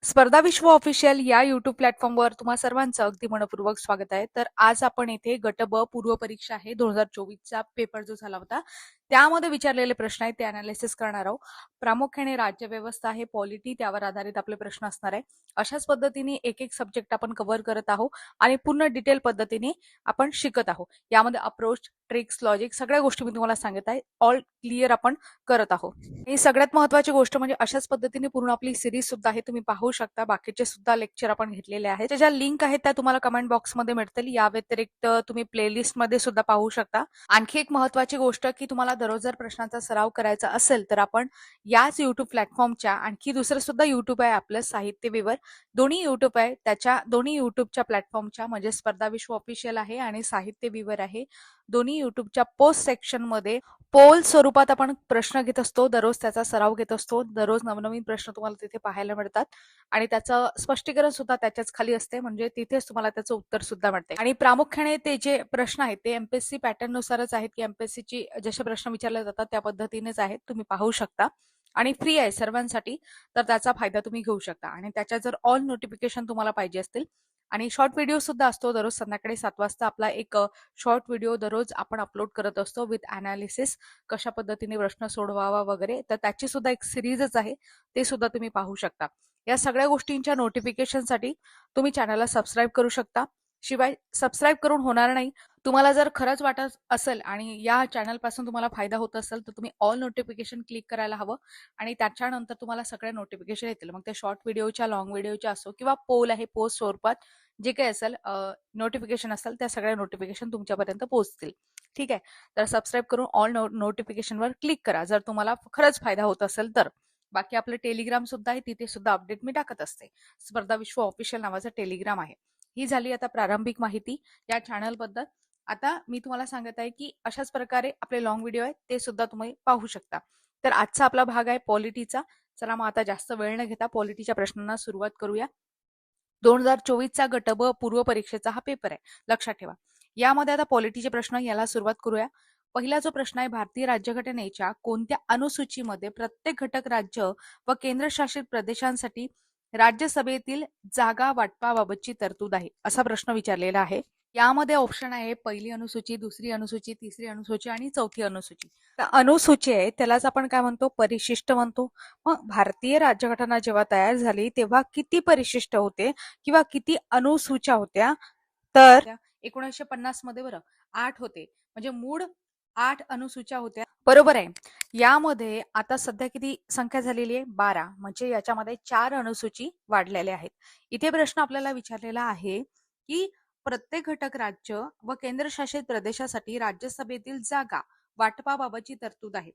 स्पर्धा विश्व ऑफिशियल या युट्यूब प्लॅटफॉर्मवर तुम्हा सर्वांचं अगदी मनपूर्वक स्वागत आहे. तर आज आपण येथे गट ब पूर्व परीक्षा आहे 2024चा पेपर जो झाला होता त्यामध्ये विचारलेले प्रश्न आहेत ते अनालिसिस करणार आहोत. प्रामुख्याने राज्यव्यवस्था आहे, पॉलिटी, त्यावर आधारित आपले प्रश्न असणार आहे. अशाच पद्धतीने एक एक सब्जेक्ट आपण कव्हर करत आहोत आणि पूर्ण डिटेल पद्धतीने आपण शिकत आहोत. यामध्ये अप्रोच, ट्रिक्स, लॉजिक सगळ्या गोष्टी मी तुम्हाला सांगत आहे. ऑल क्लिअर आपण करत आहोत. ही सगळ्यात महत्त्वाची गोष्ट म्हणजे अशाच पद्धतीने पूर्ण आपली सिरीज सुद्धा आहे, तुम्ही पाहू शकता. बाकीचे सुद्धा लेक्चर आपण घेतलेले आहेत, त्याच्या लिंक आहेत त्या तुम्हाला कमेंट बॉक्समध्ये मिळतील. या व्यतिरिक्त तुम्ही प्लेलिस्ट मध्ये सुद्धा पाहू शकता. आणखी एक महत्त्वाची गोष्ट की तुम्हाला दररोज जर प्रश्नांचा सराव करायचा असेल तर आपण याच युट्यूब प्लॅटफॉर्मच्या आणखी दुसरं सुद्धा युट्यूब आहे आपलं साहित्य विवर, दोन्ही युट्यूब आहे. त्याच्या दोन्ही युट्यूबच्या प्लॅटफॉर्मच्या म्हणजे स्पर्धा विश्व ऑफिशियल आहे आणि साहित्य विवर आहे, दोन्ही युट्यूबच्या पोस्ट सेक्शन मध्ये पोल स्वरूपात आपण प्रश्न घेत असतो. दररोज त्याचा सराव घेत असतो. दररोज नवनवीन प्रश्न तुम्हाला तिथे पाहायला मिळतात आणि त्याचं स्पष्टीकरण सुद्धा त्याच्याच खाली असते, म्हणजे तिथेच तुम्हाला त्याचं उत्तर सुद्धा मिळते. आणि प्रामुख्याने ते जे प्रश्न आहेत ते एमपीएससी पॅटर्न नुसारच आहेत की एमपीएससीची जसे प्रश्न विचारले जातात त्या पद्धतीनेच आहेत, तुम्ही पाहू शकता. आणि फ्री आहे सर्वांसाठी, तर त्याचा फायदा तुम्ही घेऊ शकता. आणि त्याच्या जर ऑल नोटिफिकेशन तुम्हाला पाहिजे असतील आणि शॉर्ट व्हिडिओ सुद्धा असतो, दररोज संध्याकाळी 7 वाजता आपला एक शॉर्ट व्हिडिओ दररोज आपण अपलोड करत असतो विथ अनालिसिस, कशा पद्धतीने प्रश्न सोडवावा वगैरे. तर त्याची सुद्धा एक सिरीजच आहे, ते सुद्धा तुम्ही पाहू शकता. या सगळ्या गोष्टींच्या नोटिफिकेशनसाठी तुम्ही चॅनलला सबस्क्राईब करू शकता. शिवाय सबस्क्राईब करून होणार नाही, तुम्हाला जर खरंच वाटत असेल आणि या चॅनल पासून तुम्हाला फायदा होत असेल तर तुम्ही ऑल नोटिफिकेशन क्लिक करायला हवं आणि त्याच्यानंतर तुम्हाला सगळ्या नोटिफिकेशन येतील. मग ते शॉर्ट व्हिडिओच्या, लॉंग व्हिडिओच्या असो किंवा पोल आहे, पोस्ट स्वरूपात जे काही असेल नोटिफिकेशन असेल त्या सगळ्या नोटिफिकेशन तुमच्यापर्यंत पोहोचतील. ठीक आहे, तर सबस्क्राईब करून ऑल नोटिफिकेशनवर क्लिक करा जर तुम्हाला खरंच फायदा होत असेल तर. बाकी आपलं टेलिग्राम सुद्धा आहे, तिथे सुद्धा अपडेट मी टाकत असते. स्पर्धा विश्व ऑफिशियल नावाचा टेलिग्राम आहे. ही झाली आता प्रारंभिक माहिती या चॅनल बद्दल. आता मी तुम्हाला सांगत आहे की अशाच प्रकारे आपले लॉंग व्हिडिओ आहेत ते सुद्धा तुम्ही पाहू शकता. तर आजचा आपला भाग आहे पॉलिटीचा. चला मग आता जास्त वेळ न घेता पॉलिटीच्या प्रश्नांना सुरुवात करूया. 2024चा गट ब पूर्व परीक्षेचा हा पेपर आहे, लक्षात ठेवा. यामध्ये आता पॉलिटीचे प्रश्न, याला सुरुवात करूया. पहिला जो प्रश्न आहे, भारतीय राज्यघटनेच्या कोणत्या अनुसूचीमध्ये प्रत्येक घटक राज्य व केंद्रशासित प्रदेशांसाठी राज्यसभेतील जागा वाटपाबाबतची तरतूद आहे, असा प्रश्न विचारलेला आहे. यामध्ये ऑप्शन आहे पहिली अनुसूची, दुसरी अनुसूची, तिसरी अनुसूची आणि चौथी अनुसूची. तर अनुसूची आहे त्यालाच आपण काय म्हणतो, परिशिष्ट म्हणतो. मग भारतीय राज्यघटना जेव्हा तयार झाली तेव्हा किती परिशिष्ट होते किंवा किती अनुसूच्या होत्या, तर 1950 मध्ये बरं 8 होते, म्हणजे मूळ 8 अनुसूच्या होत्या. बरोबर आहे. यामध्ये आता सध्या किती संख्या झालेली आहे, 12, म्हणजे याच्यामध्ये 4 अनुसूची वाढलेल्या आहेत. इथे प्रश्न आपल्याला विचारलेला आहे की प्रत्येक घटक राज्य व केंद्रशासित प्रदेशासाठी राज्यसभेतील जागा वाटपाबाबतची तरतूद आहे.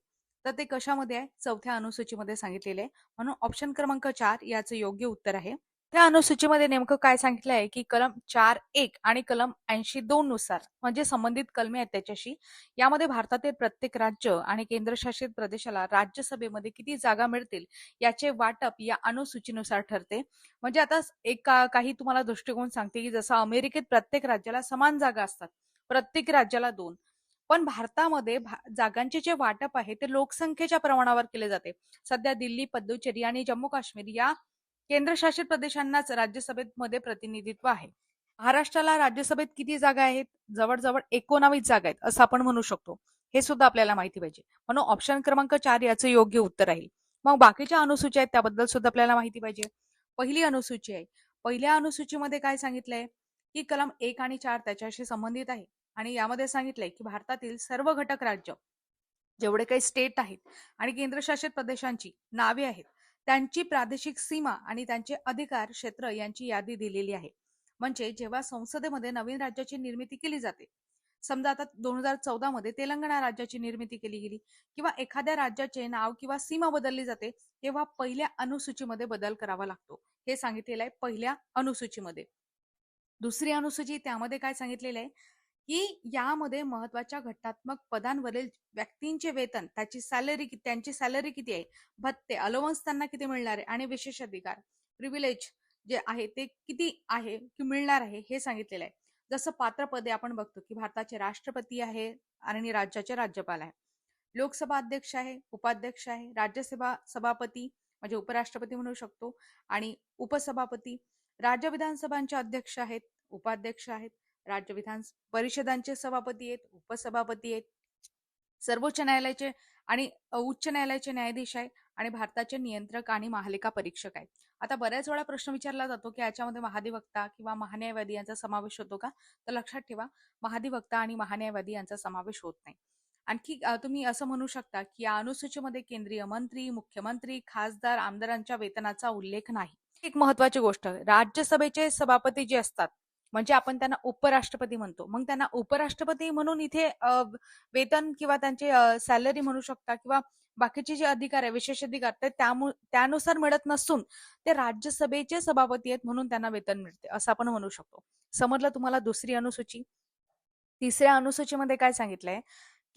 तर ते कशामध्ये आहे, चौथ्या अनुसूचीमध्ये सांगितलेले आहे. म्हणून ऑप्शन क्रमांक 4 याचं योग्य उत्तर आहे. त्या अनुसूचीमध्ये नेमकं काय सांगितलं आहे की कलम 4(1) आणि कलम 82 नुसार, म्हणजे संबंधित कलमे आहेत त्याच्याशी, यामध्ये भारतातील प्रत्येक राज्य आणि केंद्रशासित प्रदेशाला राज्यसभेमध्ये किती जागा मिळतील याचे वाटप या अनुसूचीनुसार ठरते. म्हणजे आता काही तुम्हाला दृष्टिकोन सांगते की जसं अमेरिकेत प्रत्येक राज्याला समान जागा असतात, प्रत्येक राज्याला 2, पण भारतामध्ये जागांचे जे वाटप आहे ते लोकसंख्येच्या प्रमाणावर केले जाते. सध्या दिल्ली, पुदुच्चेरी आणि जम्मू काश्मीर या केंद्रशासित प्रदेशांनाच राज्यसभेमध्ये प्रतिनिधित्व आहे. महाराष्ट्राला राज्यसभेत किती जागा आहेत, जवळजवळ 19 जागा आहेत असं आपण म्हणू शकतो. हे सुद्धा आपल्याला माहिती पाहिजे, म्हणून ऑप्शन क्रमांक 4 याचं योग्य उत्तर राहील. मग बाकीच्या अनुसूच्या आहेत त्याबद्दल सुद्धा आपल्याला माहिती पाहिजे. पहिली अनुसूची आहे, पहिल्या अनुसूचीमध्ये काय सांगितलंय की कलम 1 आणि 4 त्याच्याशी संबंधित आहे आणि यामध्ये सांगितलंय की भारतातील सर्व घटक राज्य, जेवढे काही स्टेट आहेत आणि केंद्रशासित प्रदेशांची नावे आहेत, त्यांची प्रादेशिक सीमा आणि त्यांचे अधिकार क्षेत्र यांची यादी दिलेली आहे. म्हणजे जेव्हा संसदेमध्ये नवीन राज्याची निर्मिती केली जाते, समजा आता 2014 मध्ये तेलंगणा राज्याची निर्मिती केली गेली किंवा एखाद्या राज्याचे नाव किंवा सीमा बदलली जाते, तेव्हा पहिल्या अनुसूचीमध्ये बदल करावा लागतो, हे सांगितलेलं आहे पहिल्या अनुसूचीमध्ये. दुसरी अनुसूची, त्यामध्ये काय सांगितलेलं आहे की यामध्ये महत्वाच्या घटनात्मक पदांवरील व्यक्तींचे वेतन, त्यांची सॅलरी किती आहे, भत्ते, अलोवन्स त्यांना किती मिळणार आहे आणि विशेष अधिकार, प्रिव्हिलेज जे आहे ते किती आहे की मिळणार आहे हे सांगितलेलं आहे. जसं पात्रपदे आपण बघतो की भारताचे राष्ट्रपती आहे आणि राज्याचे राज्यपाल आहे, लोकसभा अध्यक्ष आहे, उपाध्यक्ष आहे, राज्यसभा सभापती म्हणजे उपराष्ट्रपती म्हणू शकतो. आणि उपसभापती, राज्य विधानसभांचे अध्यक्ष आहेत, उपाध्यक्ष आहेत, राज्य विधान परिषदांचे सभापती आहेत, उपसभापती आहेत, सर्वोच्च न्यायालयाचे आणि उच्च न्यायालयाचे न्यायाधीश आहे, आणि भारताचे नियंत्रक आणि महालेखा परीक्षक आहेत. आता बऱ्याच वेळा प्रश्न विचारला जातो की याच्यामध्ये महाधिवक्ता किंवा महान्यायवादी यांचा समावेश होतो का? तर लक्षात ठेवा, महाधिवक्ता आणि महान्यायवादी यांचा समावेश होत नाही. आणखी तुम्ही असं म्हणू शकता की या अनुसूचीमध्ये केंद्रीय मंत्री, मुख्यमंत्री, खासदार, आमदारांच्या वेतनाचा उल्लेख नाही. एक महत्वाची गोष्ट, राज्यसभेचे सभापती जे असतात म्हणजे आपण त्यांना उपराष्ट्रपती म्हणतो. मग त्यांना उपराष्ट्रपती म्हणून इथे वेतन किंवा त्यांचे सॅलरी म्हणू शकता किंवा बाकीचे जे अधिकार आहे, विशेष अधिकार, ते त्यानुसार मिळत नसून ते राज्यसभेचे सभापती आहेत म्हणून त्यांना वेतन मिळते, असं आपण म्हणू शकतो. समजलं तुम्हाला दुसरी अनुसूची? तिसऱ्या अनुसूचीमध्ये काय सांगितलंय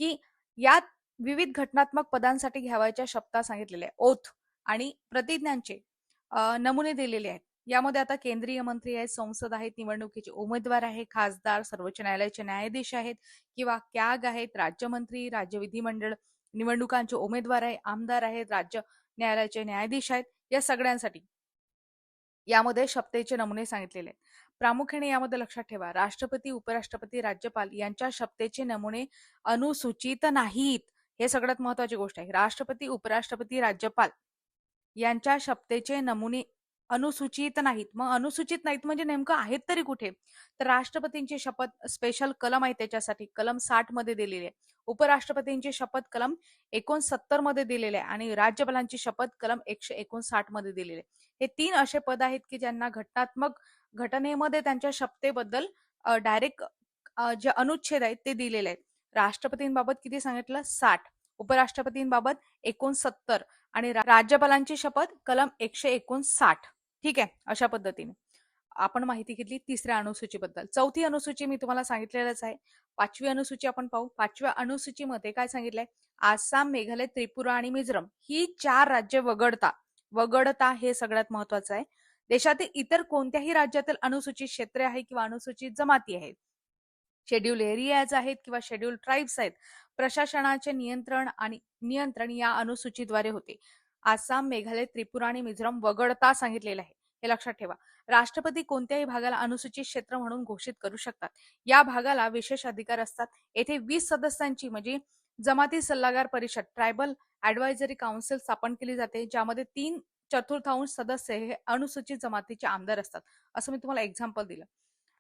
की यात विविध घटनात्मक पदांसाठी घ्यावयाच्या शपथा सांगितलेल्या आहे, ओथ आणि प्रतिज्ञांचे नमुने दिलेले आहेत. यामध्ये आता केंद्रीय मंत्री आहेत, संसद आहेत, निवडणुकीचे उमेदवार आहे, खासदार, सर्वोच्च न्यायालयाचे न्यायाधीश आहेत किंवा कॅग आहेत, राज्यमंत्री, राज्य विधिमंडळ निवडणुकांचे उमेदवार आहे, आमदार आहेत, राज्य न्यायालयाचे न्यायाधीश आहेत, या सगळ्यांसाठी यामध्ये शपथेचे नमुने सांगितलेले आहेत. प्रामुख्याने यामध्ये लक्षात ठेवा, राष्ट्रपती, उपराष्ट्रपती, राज्यपाल यांच्या शपथेचे नमुने अनुसूचित नाहीत. हे सगळ्यात महत्वाची गोष्ट आहे. राष्ट्रपती, उपराष्ट्रपती, राज्यपाल यांच्या शपथेचे नमुने अनुसूचित नाहीत. मग अनुसूचित नाहीत म्हणजे नेमकं आहेत तरी कुठे? तर राष्ट्रपतींची शपथ स्पेशल कलम आहे त्याच्यासाठी, कलम 60 मध्ये दिलेली आहे. उपराष्ट्रपतींची शपथ कलम 69 मध्ये दिलेली आहे आणि राज्यपालांची शपथ कलम 159 मध्ये दिलेली आहे. हे 3 असे पद आहेत की ज्यांना घटनात्मक घटनेमध्ये त्यांच्या शपथेबद्दल डायरेक्ट जे अनुच्छेद आहेत ते दिलेले आहेत. राष्ट्रपतींबाबत किती सांगितलं? 60, उपराष्ट्रपतींबाबत 69 आणि राज्यपालांची शपथ कलम 159. ठीक आहे, अशा पद्धतीने आपण माहिती घेतली तिसऱ्या अनुसूचीबद्दल. चौथी अनुसूची मी तुम्हाला सांगितलेलंच आहे. पाचवी अनुसूची आपण पाहू. पाचव्या अनुसूचीमध्ये काय सांगितलंय? आसाम, मेघालय, त्रिपुरा आणि मिझोरम ही 4 राज्य वगळता हे सगळ्यात महत्वाचं आहे. देशातील इतर कोणत्याही राज्यातील अनुसूचित क्षेत्रे आहे किंवा अनुसूचित जमाती आहेत, शेड्यूल एरियाज आहेत किंवा शेड्यूल ट्राईब्स आहेत, प्रशासनाचे नियंत्रण या अनुसूचीद्वारे होते. आसाम, मेघालय, त्रिपुरा आणि मिझोरम वगळता सांगितलेलं आहे, हे लक्षात ठेवा. राष्ट्रपती कोणत्याही भागाला अनुसूचित क्षेत्र म्हणून घोषित करू शकतात. या भागाला विशेष अधिकार असतात. येथे 20 सदस्यांची म्हणजे जमाती सल्लागार परिषद, ट्रायबल ऍडवायझरी काउन्सिल स्थापन केली जाते, ज्यामध्ये 3/4 सदस्य हे अनुसूचित जमातीचे आमदार असतात. असं मी तुम्हाला एक्झाम्पल दिलं.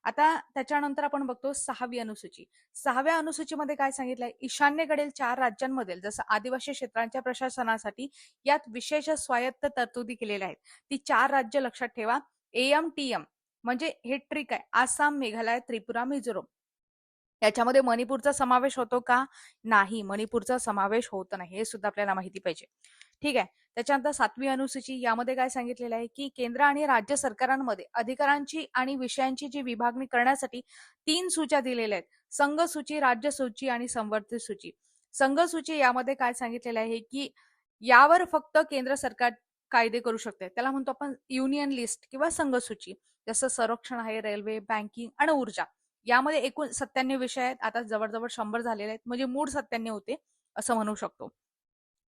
आता त्याच्यानंतर आपण बघतो 6वी अनुसूची. 6व्या अनुसूचीमध्ये काय सांगितलंय? ईशान्येकडील 4 राज्यांमधील जसं आदिवासी क्षेत्रांच्या प्रशासनासाठी यात विशेष स्वायत्त तरतुदी केलेल्या आहेत. ती 4 राज्य लक्षात ठेवा. AMTM म्हणजे हे ट्रिक आहे, आसाम, मेघालय, त्रिपुरा, मिझोरम. याच्यामध्ये मणिपूरचा समावेश होतो का? नाही, मणिपूरचा समावेश होत नाही, हे सुद्धा आपल्याला माहिती पाहिजे. ठीक आहे. त्याच्यानंतर 7वी अनुसूची, यामध्ये काय सांगितलेलं आहे की केंद्र आणि राज्य सरकारांमध्ये अधिकारांची आणि विषयांची जी विभागणी करण्यासाठी 3 सूच्या दिलेल्या आहेत: संघ सूची, राज्य सूची आणि संवर्धित सूची. संघ सूची यामध्ये काय सांगितलेलं आहे की यावर फक्त केंद्र सरकार कायदे करू शकते, त्याला म्हणतो आपण युनियन लिस्ट किंवा संघ सूची. जसं संरक्षण आहे, रेल्वे, बँकिंग आणि ऊर्जा. यामध्ये एकूण 97 विषय आहेत. आता जवळजवळ 100 झालेले आहेत, म्हणजे मूळ 97 होते असं म्हणू शकतो.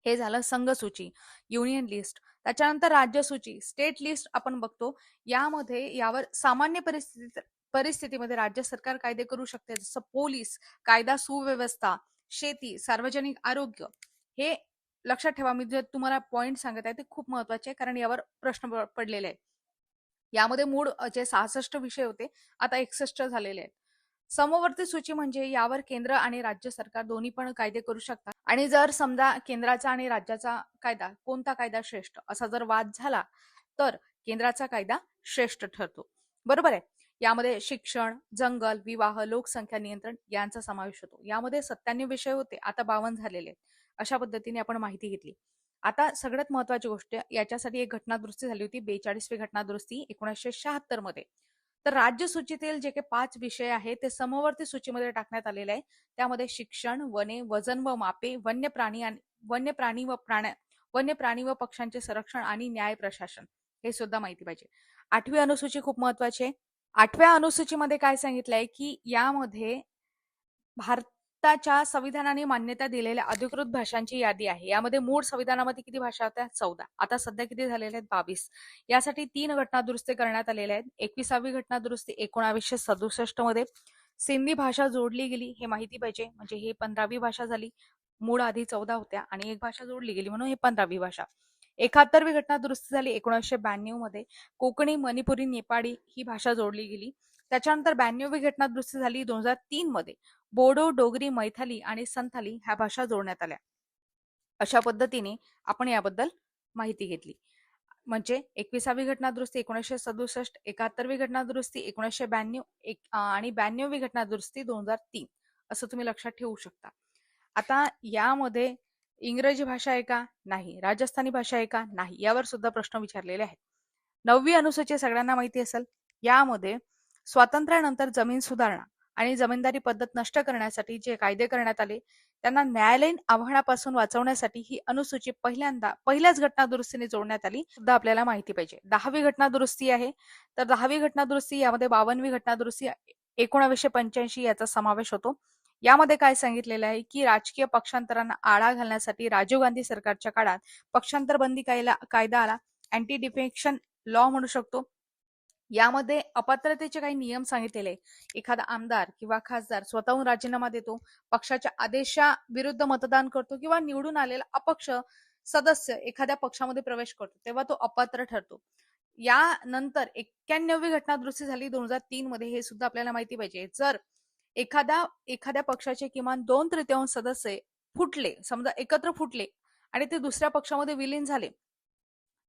हे झालं संघ सूची, युनियन लिस्ट. त्याच्यानंतर राज्य सूची, स्टेट लिस्ट आपण बघतो. यामध्ये यावर सामान्य परिस्थितीमध्ये राज्य सरकार कायदे करू शकते, जसं पोलीस, कायदा सुव्यवस्था, शेती, सार्वजनिक आरोग्य. हे लक्षात ठेवा. मी जे तुम्हाला पॉइंट सांगत आहे ते खूप महत्वाचे आहे, कारण यावर प्रश्न पडलेले आहेत. यामध्ये मूळ जे 66 विषय होते आता 61 झालेले आहेत. समवर्ती सूची म्हणजे यावर केंद्र आणि राज्य सरकार दोन्ही पण कायदे करू शकतात, आणि जर समजा केंद्राचा आणि राज्याचा कायदा, कोणता कायदा श्रेष्ठ असा जर वाद झाला तर केंद्राचा कायदा श्रेष्ठ ठरतो. बरोबर आहे. यामध्ये शिक्षण, जंगल, विवाह, लोकसंख्या नियंत्रण यांचा समावेश होतो. यामध्ये 97 विषय होते, आता 52 झालेले आहेत. अशा पद्धतीने आपण माहिती घेतली. आता सगळ्यात महत्वाची गोष्ट, याच्यासाठी एक घटनादुरुस्ती झाली होती, 42वी घटनादुरुस्ती 1976 मध्ये. तर राज्य सूचीतील जे काही 5 विषय आहेत ते समवर्ती सूचीमध्ये टाकण्यात आलेले आहे. त्यामध्ये शिक्षण, वने, वजन व मापे, वन्यप्राणी व पक्ष्यांचे संरक्षण आणि न्याय प्रशासन, हे सुद्धा माहिती पाहिजे. 8वी अनुसूची खूप महत्वाची आहे. 8व्या अनुसूचीमध्ये काय सांगितलंय की यामध्ये भारताच्या संविधानाने मान्यता दिलेल्या अधिकृत भाषांची यादी आहे. यामध्ये मूळ संविधानामध्ये किती भाषा होत्या? 14. आता सध्या किती झालेल्या आहेत? 22. यासाठी 3 घटनादुरुस्ती करण्यात आलेल्या आहेत. 21वी घटनादुरुस्ती 1967 मध्ये सिंधी भाषा जोडली गेली, हे माहिती पाहिजे. म्हणजे ही 15वी भाषा झाली. मूळ आधी 14 होत्या आणि एक भाषा जोडली गेली म्हणून ही 15वी भाषा. 71वी घटना दुरुस्ती झाली 1992 मध्ये. कोकणी, मणिपुरी, नेपाळी ही भाषा जोडली गेली. त्याच्यानंतर 92वी घटना दुरुस्ती झाली 2003 मध्ये. बोडो, डोगरी, मैथाली आणि संथाली ह्या भाषा जोडण्यात आल्या. अशा पद्धतीने आपण याबद्दल माहिती घेतली. म्हणजे 21वी घटना दुरुस्ती 1967, 71वी घटना दुरुस्ती 1992 आणि 92वी घटना दुरुस्ती 2003 असं तुम्ही लक्षात ठेवू शकता. आता यामध्ये इंग्रजी भाषा आहे का? नाही. राजस्थानी भाषा आहे का? नाही. यावर सुद्धा प्रश्न विचारलेले आहेत. 9वी अनुसूची सगळ्यांना माहिती असेल. यामध्ये स्वातंत्र्यानंतर जमीन सुधारणा आणि जमीनदारी पद्धत नष्ट करण्यासाठी जे कायदे करण्यात आले त्यांना न्यायालयीन आव्हानापासून वाचवण्यासाठी ही अनुसूची पहिल्याच घटना दुरुस्तीने जोडण्यात आली सुद्धा आपल्याला माहिती पाहिजे. 10वी घटना दुरुस्ती आहे. तर 10वी घटना दुरुस्ती यामध्ये 52वी घटना दुरुस्ती 1985 याचा समावेश होतो. यामध्ये काय सांगितलेलं आहे की राजकीय पक्षांतरांना आळा घालण्यासाठी राजीव गांधी सरकारच्या काळात पक्षांतर बंदी कायदा आला. अँटी डिफेक्शन लॉ म्हणू शकतो. यामध्ये अपात्रतेचे काही नियम सांगितलेले. एखादा आमदार किंवा खासदार स्वतःहून राजीनामा देतो, पक्षाच्या आदेशाविरुद्ध मतदान करतो किंवा निवडून आलेला अपक्ष सदस्य एखाद्या पक्षामध्ये प्रवेश करतो तेव्हा तो अपात्र ठरतो. यानंतर 91वी घटना दुरुस्ती झाली 2003 मध्ये. हे सुद्धा आपल्याला माहिती पाहिजे. जर एखाद्या पक्षाचे किमान 2/3 सदस्य फुटले, समजा एकत्र फुटले आणि ते दुसऱ्या पक्षामध्ये विलीन झाले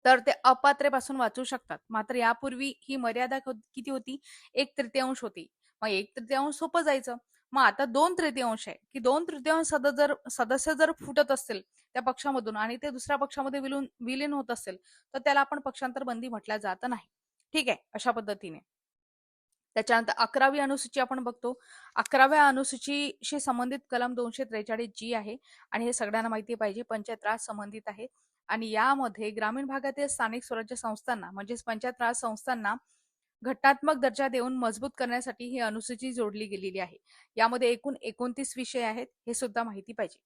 तर ते अपात्रेपासून वाचू शकतात. मात्र यापूर्वी ही मर्यादा किती होती? 1/3 होती. मग 1/3 सोपं जायचं. मग आता 2/3 आहे की 2/3 सदस्य जर फुटत असतील त्या पक्षामधून आणि ते दुसऱ्या पक्षामध्ये विलीन होत असेल तर त्याला आपण पक्षांतर बंदी म्हटल्या जात नाही. ठीक आहे, अशा पद्धतीने. त्याच्यानंतर 11वी अनुसूची आपण बघतो. 11व्या अनुसूचीशी संबंधित कलम 243 जी आहे आणि हे सगळ्यांना माहिती पाहिजे. पंचायत राज संबंधित आहे आणि यामध्ये ग्रामीण भागातील स्थानिक स्वराज्य संस्थांना म्हणजेच पंचायत राज संस्थांना घटनात्मक दर्जा देऊन मजबूत करण्यासाठी ही अनुसूची जोडली गेलेली आहे. यामध्ये एकूण 29 विषय आहेत, हे सुद्धा माहिती पाहिजे.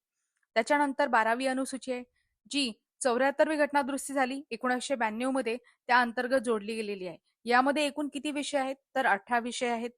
त्याच्यानंतर 12वी अनुसूची आहे जी 74वी घटना दुरुस्ती झाली 1992 मध्ये, त्या अंतर्गत जोडली गेलेली आहे. यामध्ये एकूण किती विषय आहेत? तर 18 विषय आहेत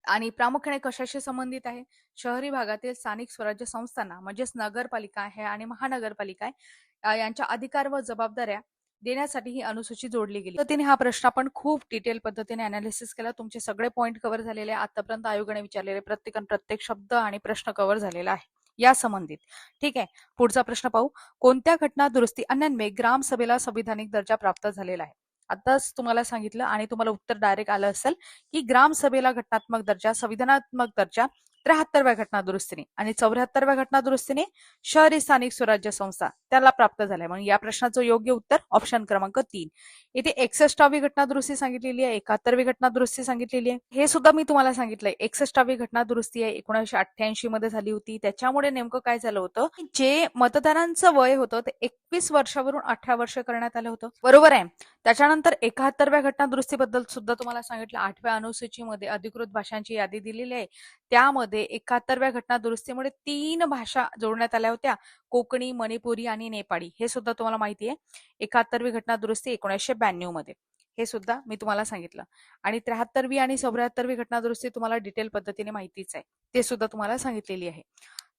आणि प्रामुख्याने कशाशी संबंधित आहे? शहरी भागातील स्थानिक स्वराज्य संस्थांना म्हणजेच नगरपालिका आहे आणि महानगरपालिका आहे यांच्या अधिकार व जबाबदाऱ्या देण्यासाठी ही अनुसूची जोडली गेली. तर तिने हा प्रश्न आपण खूप डिटेल पद्धतीने अनालिसिस केला. तुमचे सगळे पॉईंट कव्हर झालेले. आतापर्यंत आयोगाने विचारलेले प्रत्येक शब्द आणि प्रश्न कव्हर झालेला आहे या संबंधित. ठीक आहे, पुढचा प्रश्न पाहू. कोणत्या घटना दुरुस्ती अन्वये ग्रामसभेला संविधानिक दर्जा प्राप्त झालेला आहे? आताच तुम्हाला सांगितलं आणि तुम्हाला उत्तर डायरेक्ट आलं असेल की ग्रामसभेला घटनात्मक दर्जा, संविधानात्मक दर्जा 73व्या घटना दुरुस्तीने आणि 74व्या घटना दुरुस्तीने शहरी स्थानिक स्वराज्य संस्था त्याला प्राप्त झालाय. म्हणून या प्रश्नाचं योग्य उत्तर ऑप्शन क्रमांक 3. इथे 61वी घटना दुरुस्ती सांगितलेली आहे, 71वी घटना दुरुस्ती सांगितलेली आहे. हे सुद्धा मी तुम्हाला सांगितलंय. 61वी घटना दुरुस्ती आहे 1988 मध्ये झाली होती. त्याच्यामुळे नेमकं काय झालं होतं, जे मतदारांचं वय होतं ते 21 वर्षावरून 18 वर्ष करण्यात आलं होतं. बरोबर आहे. त्याच्यानंतर 71व्या घटना दुरुस्तीबद्दल सुद्धा तुम्हाला सांगितलं. 8व्या अनुसूचीमध्ये अधिकृत भाषांची यादी दिलेली आहे. त्यामध्ये 71व्या घटना दुरुस्तीमुळे 3 भाषा जोडण्यात आल्या होत्या, कोकणी, मणिपुरी आणि नेपाळी. हे सुद्धा तुम्हाला माहिती आहे. 71वी घटना दुरुस्ती 1992 मध्ये. हे सुद्धा मी तुम्हाला सांगितलं. आणि 73वी आणि 74वी घटना दुरुस्ती तुम्हाला डिटेल पद्धतीने माहितीच आहे, ते सुद्धा तुम्हाला सांगितलेली आहे.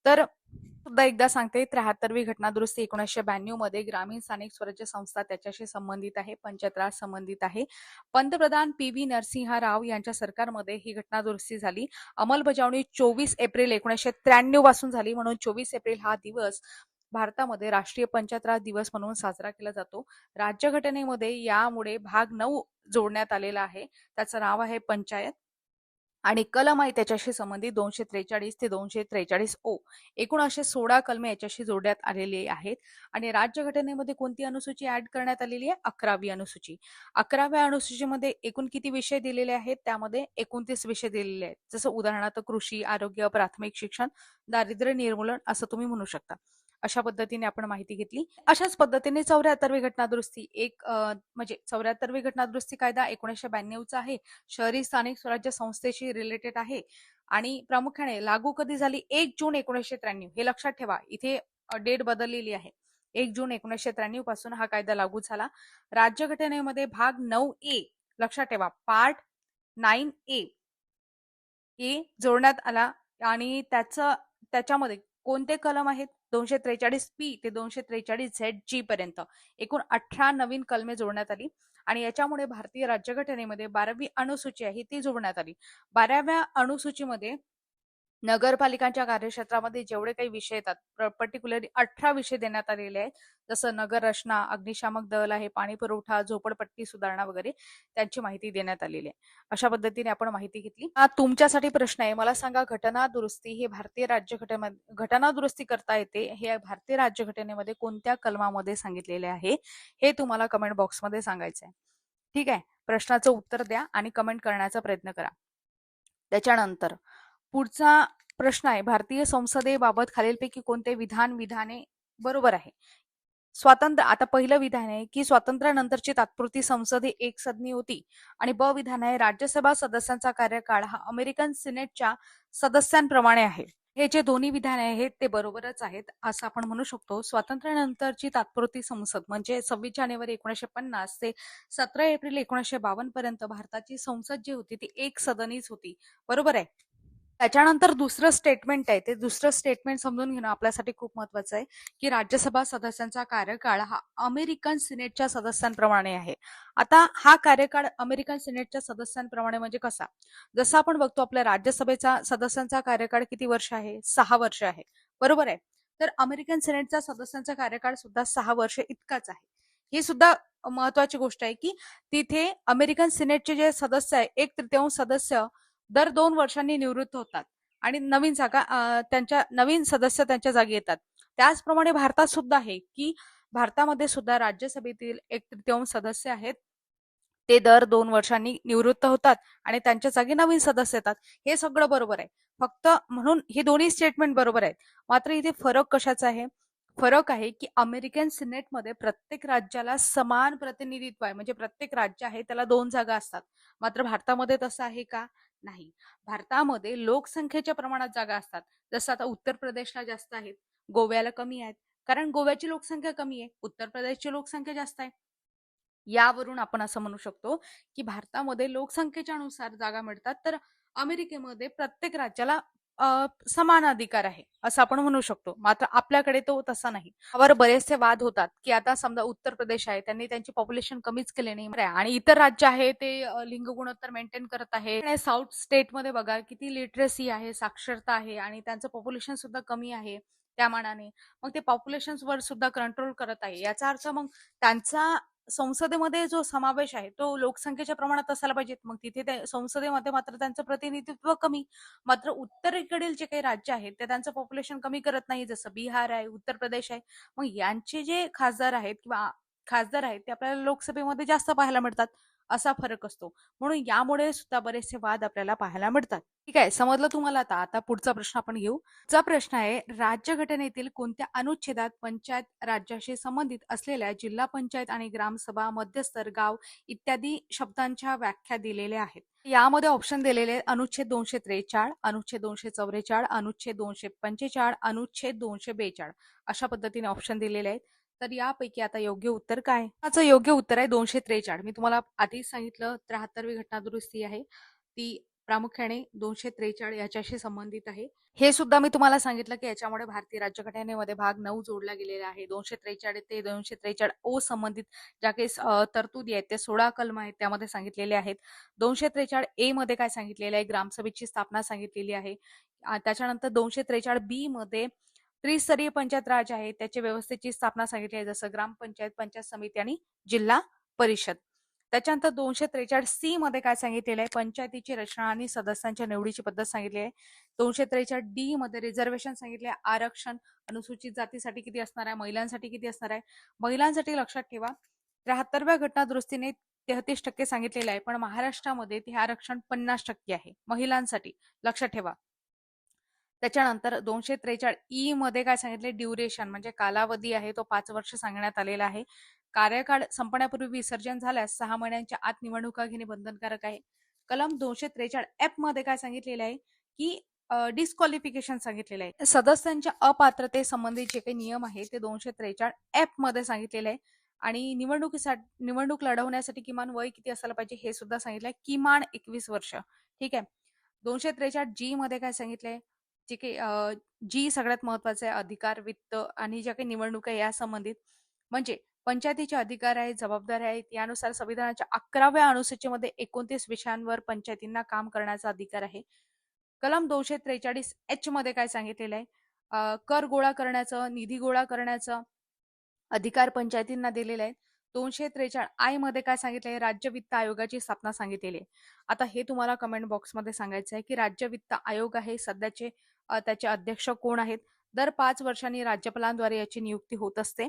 तर सुद्धा एकदा सांगते, 73वी घटना दुरुस्ती 1992 मध्ये ग्रामीण स्थानिक स्वराज्य संस्था त्याच्याशी संबंधित आहे, पंचायत राज संबंधित आहे. पंतप्रधान PV नरसिंह राव यांच्या सरकारमध्ये ही घटना दुरुस्ती झाली. अंमलबजावणी 24 एप्रिल 1993 पासून झाली. म्हणून 24 एप्रिल हा दिवस भारतामध्ये राष्ट्रीय पंचायत राज दिवस म्हणून साजरा केला जातो. राज्यघटनेमध्ये यामुळे भाग 9 जोडण्यात आलेला आहे. त्याचं नाव आहे पंचायत आणि कलम आहे त्याच्याशी संबंधित 243 ते 243 ओ. एकूण असे 16 कलमे याच्याशी जोडण्यात आलेले आहेत. आणि राज्यघटनेमध्ये कोणती अनुसूची ऍड करण्यात आलेली आहे? 11वी अनुसूची. 11व्या अनुसूचीमध्ये एकूण किती विषय दिलेले आहेत? त्यामध्ये 29 विषय दिलेले आहेत. जसं उदाहरणार्थ कृषी, आरोग्य, प्राथमिक शिक्षण, दारिद्र्य निर्मूलन असं तुम्ही म्हणू शकता. अशा पद्धतीने आपण माहिती घेतली. अशाच पद्धतीने 74वी घटना दुरुस्ती म्हणजे 74वी घटना दुरुस्ती कायदा 1992 चा आहे. शहरी स्थानिक स्वराज्य संस्थेशी रिलेटेड आहे आणि प्रामुख्याने लागू कधी झाली? 1 जून 1993. हे लक्षात ठेवा, इथे डेट बदललेली आहे. 1 जून 1993 पासून हा कायदा लागू झाला. राज्यघटनेमध्ये भाग 9A लक्षात ठेवा, पार्ट 9A जोडण्यात आला आणि त्याच्यामध्ये कोणते कलम आहेत? 243P ते 243ZG पर्यंत एकूण 18 नवीन कलमे जोडण्यात आली आणि याच्यामुळे भारतीय राज्यघटनेमध्ये 12वी अनुसूची आहे ती जोडण्यात आली. 12व्या अनुसूचीमध्ये नगरपालिकांच्या कार्यक्षेत्रामध्ये जेवढे काही विषय येतात, पर्टिक्युलरली 18 विषय देण्यात आलेले आहेत. जसं नगर रचना, अग्निशामक दल आहे, पाणी पुरवठा, झोपडपट्टी सुधारणा वगैरे त्यांची माहिती देण्यात आलेली आहे. अशा पद्धतीने आपण माहिती घेतली. तुमच्यासाठी प्रश्न आहे, मला सांगा घटना दुरुस्ती हे भारतीय राज्यघटनेमध्ये घटना दुरुस्ती करता येते हे भारतीय राज्यघटनेमध्ये कोणत्या कलमामध्ये सांगितलेले आहे? हे तुम्हाला कमेंट बॉक्समध्ये सांगायचं आहे. ठीक आहे, प्रश्नाचं उत्तर द्या आणि कमेंट करण्याचा प्रयत्न करा. त्याच्यानंतर पुढचा प्रश्न आहे, भारतीय संसदेबाबत खालीलपैकी कोणते विधाने बरोबर आहे? आता पहिलं विधान आहे की स्वातंत्र्यानंतरची तात्पुरती संसद ही एकसदनी होती आणि ब विधान आहे राज्यसभा सदस्यांचा कार्यकाळ हा अमेरिकन सिनेटच्या सदस्यांप्रमाणे आहे. हे जे दोन्ही विधान आहेत ते बरोबरच आहेत असं आपण म्हणू शकतो. स्वातंत्र्यानंतरची तात्पुरती संसद म्हणजे 26 जानेवारी 1950 ते 17 एप्रिल 1952 पर्यंत भारताची संसद जी होती ती एक सदनीच होती. बरोबर आहे. त्याच्यानंतर दुसरं स्टेटमेंट आहे, ते दुसरं स्टेटमेंट समजून घेणं आपल्यासाठी खूप महत्वाचं आहे की राज्यसभा सदस्यांचा कार्यकाळ हा अमेरिकन सिनेटच्या सदस्यांप्रमाणे आहे. आता हा कार्यकाळ अमेरिकन सिनेटच्या सदस्यांप्रमाणे म्हणजे कसा? जसं आपण बघतो आपल्या राज्यसभेचा सदस्यांचा कार्यकाळ किती वर्ष आहे? 6 वर्ष आहे. बरोबर आहे. तर अमेरिकन सिनेटचा सदस्यांचा कार्यकाळ सुद्धा 6 वर्ष इतकाच आहे. ही सुद्धा महत्वाची गोष्ट आहे की तिथे अमेरिकन सिनेटचे जे सदस्य आहे 1/3 सदस्य दर 2 वर्षांनी निवृत्त होतात आणि नवीन सदस्य त्यांच्या जागी येतात. त्याचप्रमाणे भारतात सुद्धा आहे की भारतामध्ये सुद्धा राज्यसभेतील 1/3 सदस्य आहेत ते दर 2 वर्षांनी निवृत्त होतात आणि त्यांच्या जागी नवीन सदस्य येतात. हे सगळं बरोबर आहे. फक्त म्हणून हे दोन्ही स्टेटमेंट बरोबर आहेत. मात्र इथे फरक कशाचा आहे? फरक आहे की अमेरिकन सिनेटमध्ये प्रत्येक राज्याला समान प्रतिनिधित्व आहे, म्हणजे प्रत्येक राज्य आहे त्याला 2 जागा असतात. मात्र भारतामध्ये तसं आहे का? नाही. भारतामध्ये लोकसंख्येच्या प्रमाणात जागा असतात. जसं आता उत्तर प्रदेशला जास्त आहेत, गोव्याला कमी आहेत. कारण गोव्याची लोकसंख्या कमी आहे, उत्तर प्रदेशची लोकसंख्या जास्त आहे. यावरून आपण असं म्हणू शकतो की भारतामध्ये लोकसंख्येच्या अनुसार जागा मिळतात, तर अमेरिकेमध्ये प्रत्येक राज्याला समान अधिकार आहे असं आपण म्हणू शकतो. मात्र आपल्याकडे तो तसा नाही. यावर बरेचसे वाद होतात की आता समजा उत्तर प्रदेश आहे, त्यांनी त्यांची पॉप्युलेशन कमीच केले नाही आणि इतर राज्य आहे ते लिंग गुणोत्तर मेंटेन करत आहे. साऊथ स्टेटमध्ये बघा किती लिटरसी आहे, साक्षरता आहे आणि त्यांचं पॉप्युलेशन सुद्धा कमी आहे त्या मानाने. मग ते पॉप्युलेशन वर सुद्धा कंट्रोल करत आहे. याचा अर्थ मग त्यांचा संसदेमध्ये जो समावेश आहे तो लोकसंख्येच्या प्रमाणात असायला पाहिजे. मग तिथे संसदेमध्ये मात्र त्यांचं प्रतिनिधित्व कमी. मात्र उत्तरेकडील जे काही राज्य आहेत ते त्यांचं पॉप्युलेशन कमी करत नाही, जसं बिहार आहे, उत्तर प्रदेश आहे. मग यांचे जे खासदार आहेत ते आपल्याला लोकसभेमध्ये जास्त पाहायला मिळतात. असा फरक असतो. म्हणून यामुळे सुद्धा बरेचसे वाद आपल्याला पाहायला मिळतात. ठीक आहे, समजलं तुम्हाला? आता पुढचा प्रश्न आपण घेऊ. पुढचा प्रश्न आहे, राज्यघटनेतील कोणत्या अनुच्छेदात पंचायत राज्याशी संबंधित असलेल्या जिल्हा पंचायत आणि ग्रामसभा, मध्यस्तर, गाव इत्यादी शब्दांच्या व्याख्या दिलेल्या आहेत? यामध्ये ऑप्शन दिलेले अनुच्छेद 243, अनुच्छेद 244, अनुच्छेद 245, अनुच्छेद 242 अशा पद्धतीने ऑप्शन दिलेले आहेत. तर यापैकी आता योग्य उत्तर काय? याचं योग्य उत्तर आहे 243. मी तुम्हाला आधीच सांगितलं 73वी घटना दुरुस्ती आहे ती प्रामुख्याने 243 याच्याशी संबंधित आहे. हे सुद्धा मी तुम्हाला सांगितलं की याच्यामुळे भारतीय राज्यघटनेमध्ये भाग 9 जोडला गेलेला आहे. 243 ते 243 ओ संबंधित ज्या काही तरतुदी आहेत ते 16 कलम आहेत त्यामध्ये सांगितलेले आहेत. 243 ए मध्ये काय सांगितलेलं आहे? ग्रामसभेची स्थापना सांगितलेली आहे. त्याच्यानंतर 243 बी मध्ये त्रिस्तरीय पंचायत राज आहे त्याच्या व्यवस्थेची स्थापना सांगितली आहे, जसं ग्रामपंचायत, पंचायत समिती आणि जिल्हा परिषद. त्याच्यानंतर 243 सी मध्ये काय सांगितलेलं आहे? पंचायतीची रचना आणि सदस्यांच्या निवडीची पद्धत सांगितली आहे. 243 डी मध्ये रिझर्वेशन सांगितले आहे, आरक्षण अनुसूचित जातीसाठी किती असणार आहे, महिलांसाठी किती असणार आहे. महिलांसाठी लक्षात ठेवा 73व्या घटना दुरुस्तीने 33% सांगितलेलं आहे, पण महाराष्ट्रामध्ये ते आरक्षण 50% आहे महिलांसाठी, लक्षात ठेवा. त्याच्यानंतर 243 ई मध्ये काय सांगितले? ड्युरेशन म्हणजे कालावधी आहे तो 5 वर्ष सांगण्यात आलेला आहे. कार्यकाळ संपण्यापूर्वी विसर्जन झाल्यास 6 महिन्यांच्या आत निवडणुका घेणे बंधनकारक आहे. कलम 243 एफ मध्ये काय सांगितलेलं आहे की डिस्क्वालिफिकेशन सांगितलेलं आहे. सदस्यांच्या अपात्रतेसंबंधी जे काही नियम आहे ते 243 मध्ये सांगितलेले आहे. आणि निवडणूक लढवण्यासाठी किमान वय किती असायला पाहिजे हे सुद्धा सांगितलंय, किमान 21 वर्ष. ठीक आहे. 243 मध्ये काय सांगितलंय, जे काही जी सगळ्यात महत्वाचं आहे, अधिकार, वित्त आणि ज्या काही निवडणूक आहे या संबंधित, म्हणजे पंचायतीचे अधिकार आहेत, जबाबदाऱ्या आहेत. यानुसार संविधानाच्या 11व्या अनुसूचीमध्ये 29 विषयांवर पंचायतींना काम करण्याचा अधिकार आहे. कलम 243 मध्ये काय सांगितलेलं आहे, कर गोळा करण्याचं, निधी गोळा करण्याचं अधिकार पंचायतींना दिलेले आहेत. 243 मध्ये काय सांगितलंय, राज्य वित्त आयोगाची स्थापना सांगितलेली आहे. आता हे तुम्हाला कमेंट बॉक्समध्ये सांगायचं आहे की राज्य वित्त आयोग आहे सध्याचे, त्याचे अध्यक्ष कोण आहेत. दर 5 वर्षांनी राज्यपालांद्वारे याची नियुक्ती होत असते.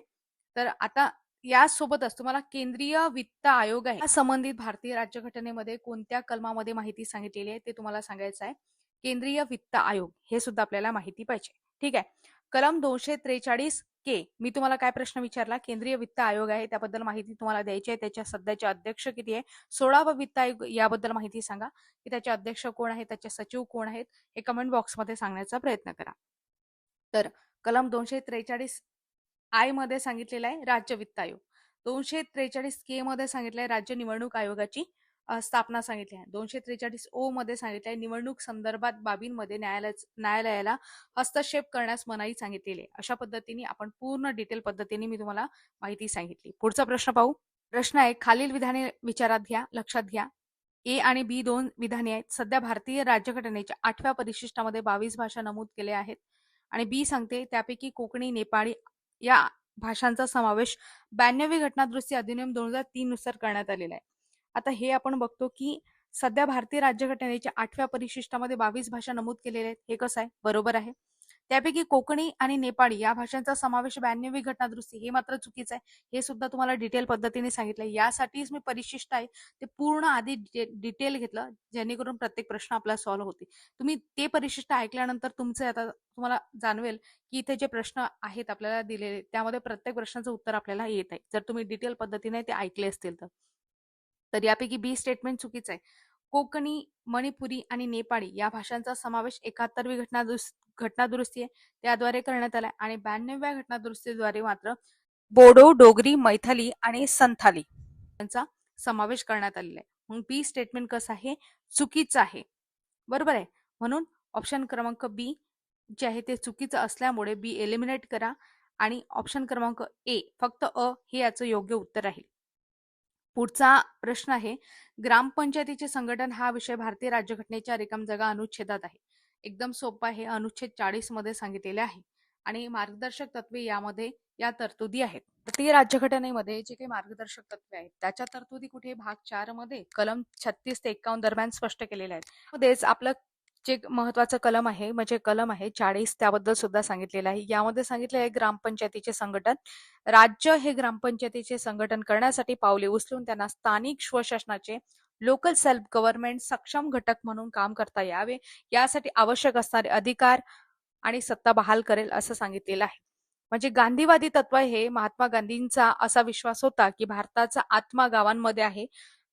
तर आता यासोबतच तुम्हाला केंद्रीय वित्त आयोग आहे, संबंधित भारतीय राज्यघटनेमध्ये कोणत्या कलमामध्ये माहिती सांगितलेली आहे ते तुम्हाला सांगायचं आहे. केंद्रीय वित्त आयोग हे सुद्धा आपल्याला माहिती पाहिजे. ठीक आहे. कलम 243 मी तुम्हाला काय प्रश्न विचारला, केंद्रीय वित्त आयोग आहे त्याबद्दल माहिती तुम्हाला द्यायची आहे. त्याच्या सध्याचे अध्यक्ष किती आहे. 16वा वित्त आयोग याबद्दल माहिती सांगा की त्याचे अध्यक्ष कोण आहेत, त्याचे सचिव कोण आहेत, हे कमेंट बॉक्समध्ये सांगण्याचा प्रयत्न करा. तर कलम 243 मध्ये सांगितलेलं आहे राज्य वित्त आयोग. 243 मध्ये सांगितलंय राज्य निवडणूक आयोगाची स्थापना सांगितली आहे. 243 मध्ये सांगितलंय निवडणूक संदर्भात बाबींमध्ये न्यायालयाला हस्तक्षेप करण्यास मनाई सांगितलेली आहे. अशा पद्धतीने आपण पूर्ण डिटेल पद्धतीने मी तुम्हाला माहिती सांगितली. पुढचा प्रश्न पाहू. प्रश्न आहे, खालील विधाने विचारात घ्या, लक्षात घ्या. ए आणि बी 2 विधाने आहेत. सध्या भारतीय राज्यघटनेच्या 8व्या परिशिष्टामध्ये 22 भाषा नमूद केल्या आहेत. आणि बी सांगते त्यापैकी कोकणी, नेपाळी या भाषांचा समावेश 92वी घटनादुरुस्ती अधिनियम 2003 नुसार करण्यात आलेला आहे. आता हे आपण बघतो की सध्या भारतीय राज्यघटनेच्या 8व्या परिशिष्टामध्ये 22 भाषा नमूद केलेल्या आहेत. हे कसं आहे, बरोबर आहे. त्यापैकी कोकणी आणि नेपाळी या भाषांचा समावेश 92वी घटनादुरुस्ती, हे मात्र चुकीचं आहे. हे सुद्धा तुम्हाला डिटेल पद्धतीने सांगितलंय. यासाठीच मी परिशिष्ट आहे ते पूर्ण आधी डिटेल घेतलं, जेणेकरून प्रत्येक प्रश्न आपला सॉल्व्ह होते. तुम्ही ते परिशिष्ट ऐकल्यानंतर तुमचे आता तुम्हाला जाणवेल की इथे जे प्रश्न आहेत आपल्याला दिलेले त्यामध्ये प्रत्येक प्रश्नाचं उत्तर आपल्याला येत आहे, जर तुम्ही डिटेल पद्धतीने ते ऐकले असतील तर यापैकी बी स्टेटमेंट चुकीचं आहे. कोकणी, मणिपुरी आणि नेपाळी या भाषांचा समावेश 71वी घटनादुरुस्ती आहे त्याद्वारे करण्यात आलाय. आणि 92व्या घटनादुरुस्तीद्वारे मात्र बोडो, डोगरी, मैथली आणि संथाली यांचा समावेश करण्यात आलेला आहे. मग बी स्टेटमेंट कसं आहे, चुकीचं आहे. बरोबर आहे. म्हणून ऑप्शन क्रमांक बी जे आहे ते चुकीचं असल्यामुळे बी एलिमिनेट करा आणि ऑप्शन क्रमांक ए, फक्त अ, हे याचं योग्य उत्तर आहे. पुढचा प्रश्न आहे, ग्रामपंचायतीचे संघटन हा विषय भारतीय राज्यघटनेच्या रिकामजागा अनुच्छेदात आहे. एकदम सोपा आहे, अनुच्छेद 40 मध्ये सांगितलेले आहे. आणि मार्गदर्शक तत्वे यामध्ये या तरतुदी आहेत. भारतीय राज्यघटनेमध्ये जे काही मार्गदर्शक तत्वे आहेत त्याच्या तरतुदी कुठे, भाग 4 मध्ये कलम 36 ते 51 दरम्यान स्पष्ट केलेले आहेत. मध्येच आपलं जे महत्वाचं कलम आहे म्हणजे कलम आहे 40, त्याबद्दल सुद्धा सांगितलेलं आहे. यामध्ये सांगितले आहे ग्रामपंचायतीचे संघटन, राज्य हे ग्रामपंचायतीचे संघटन करण्यासाठी पावले उचलून त्यांना स्थानिक स्वशासनाचे, लोकल सेल्फ गव्हर्नमेंट सक्षम घटक म्हणून काम करता यावे, यासाठी आवश्यक असणारे अधिकार आणि सत्ता बहाल करेल असं सांगितलेलं आहे. म्हणजे गांधीवादी तत्व हे महात्मा गांधींचा असा विश्वास होता की भारताचा आत्मा गावांमध्ये आहे,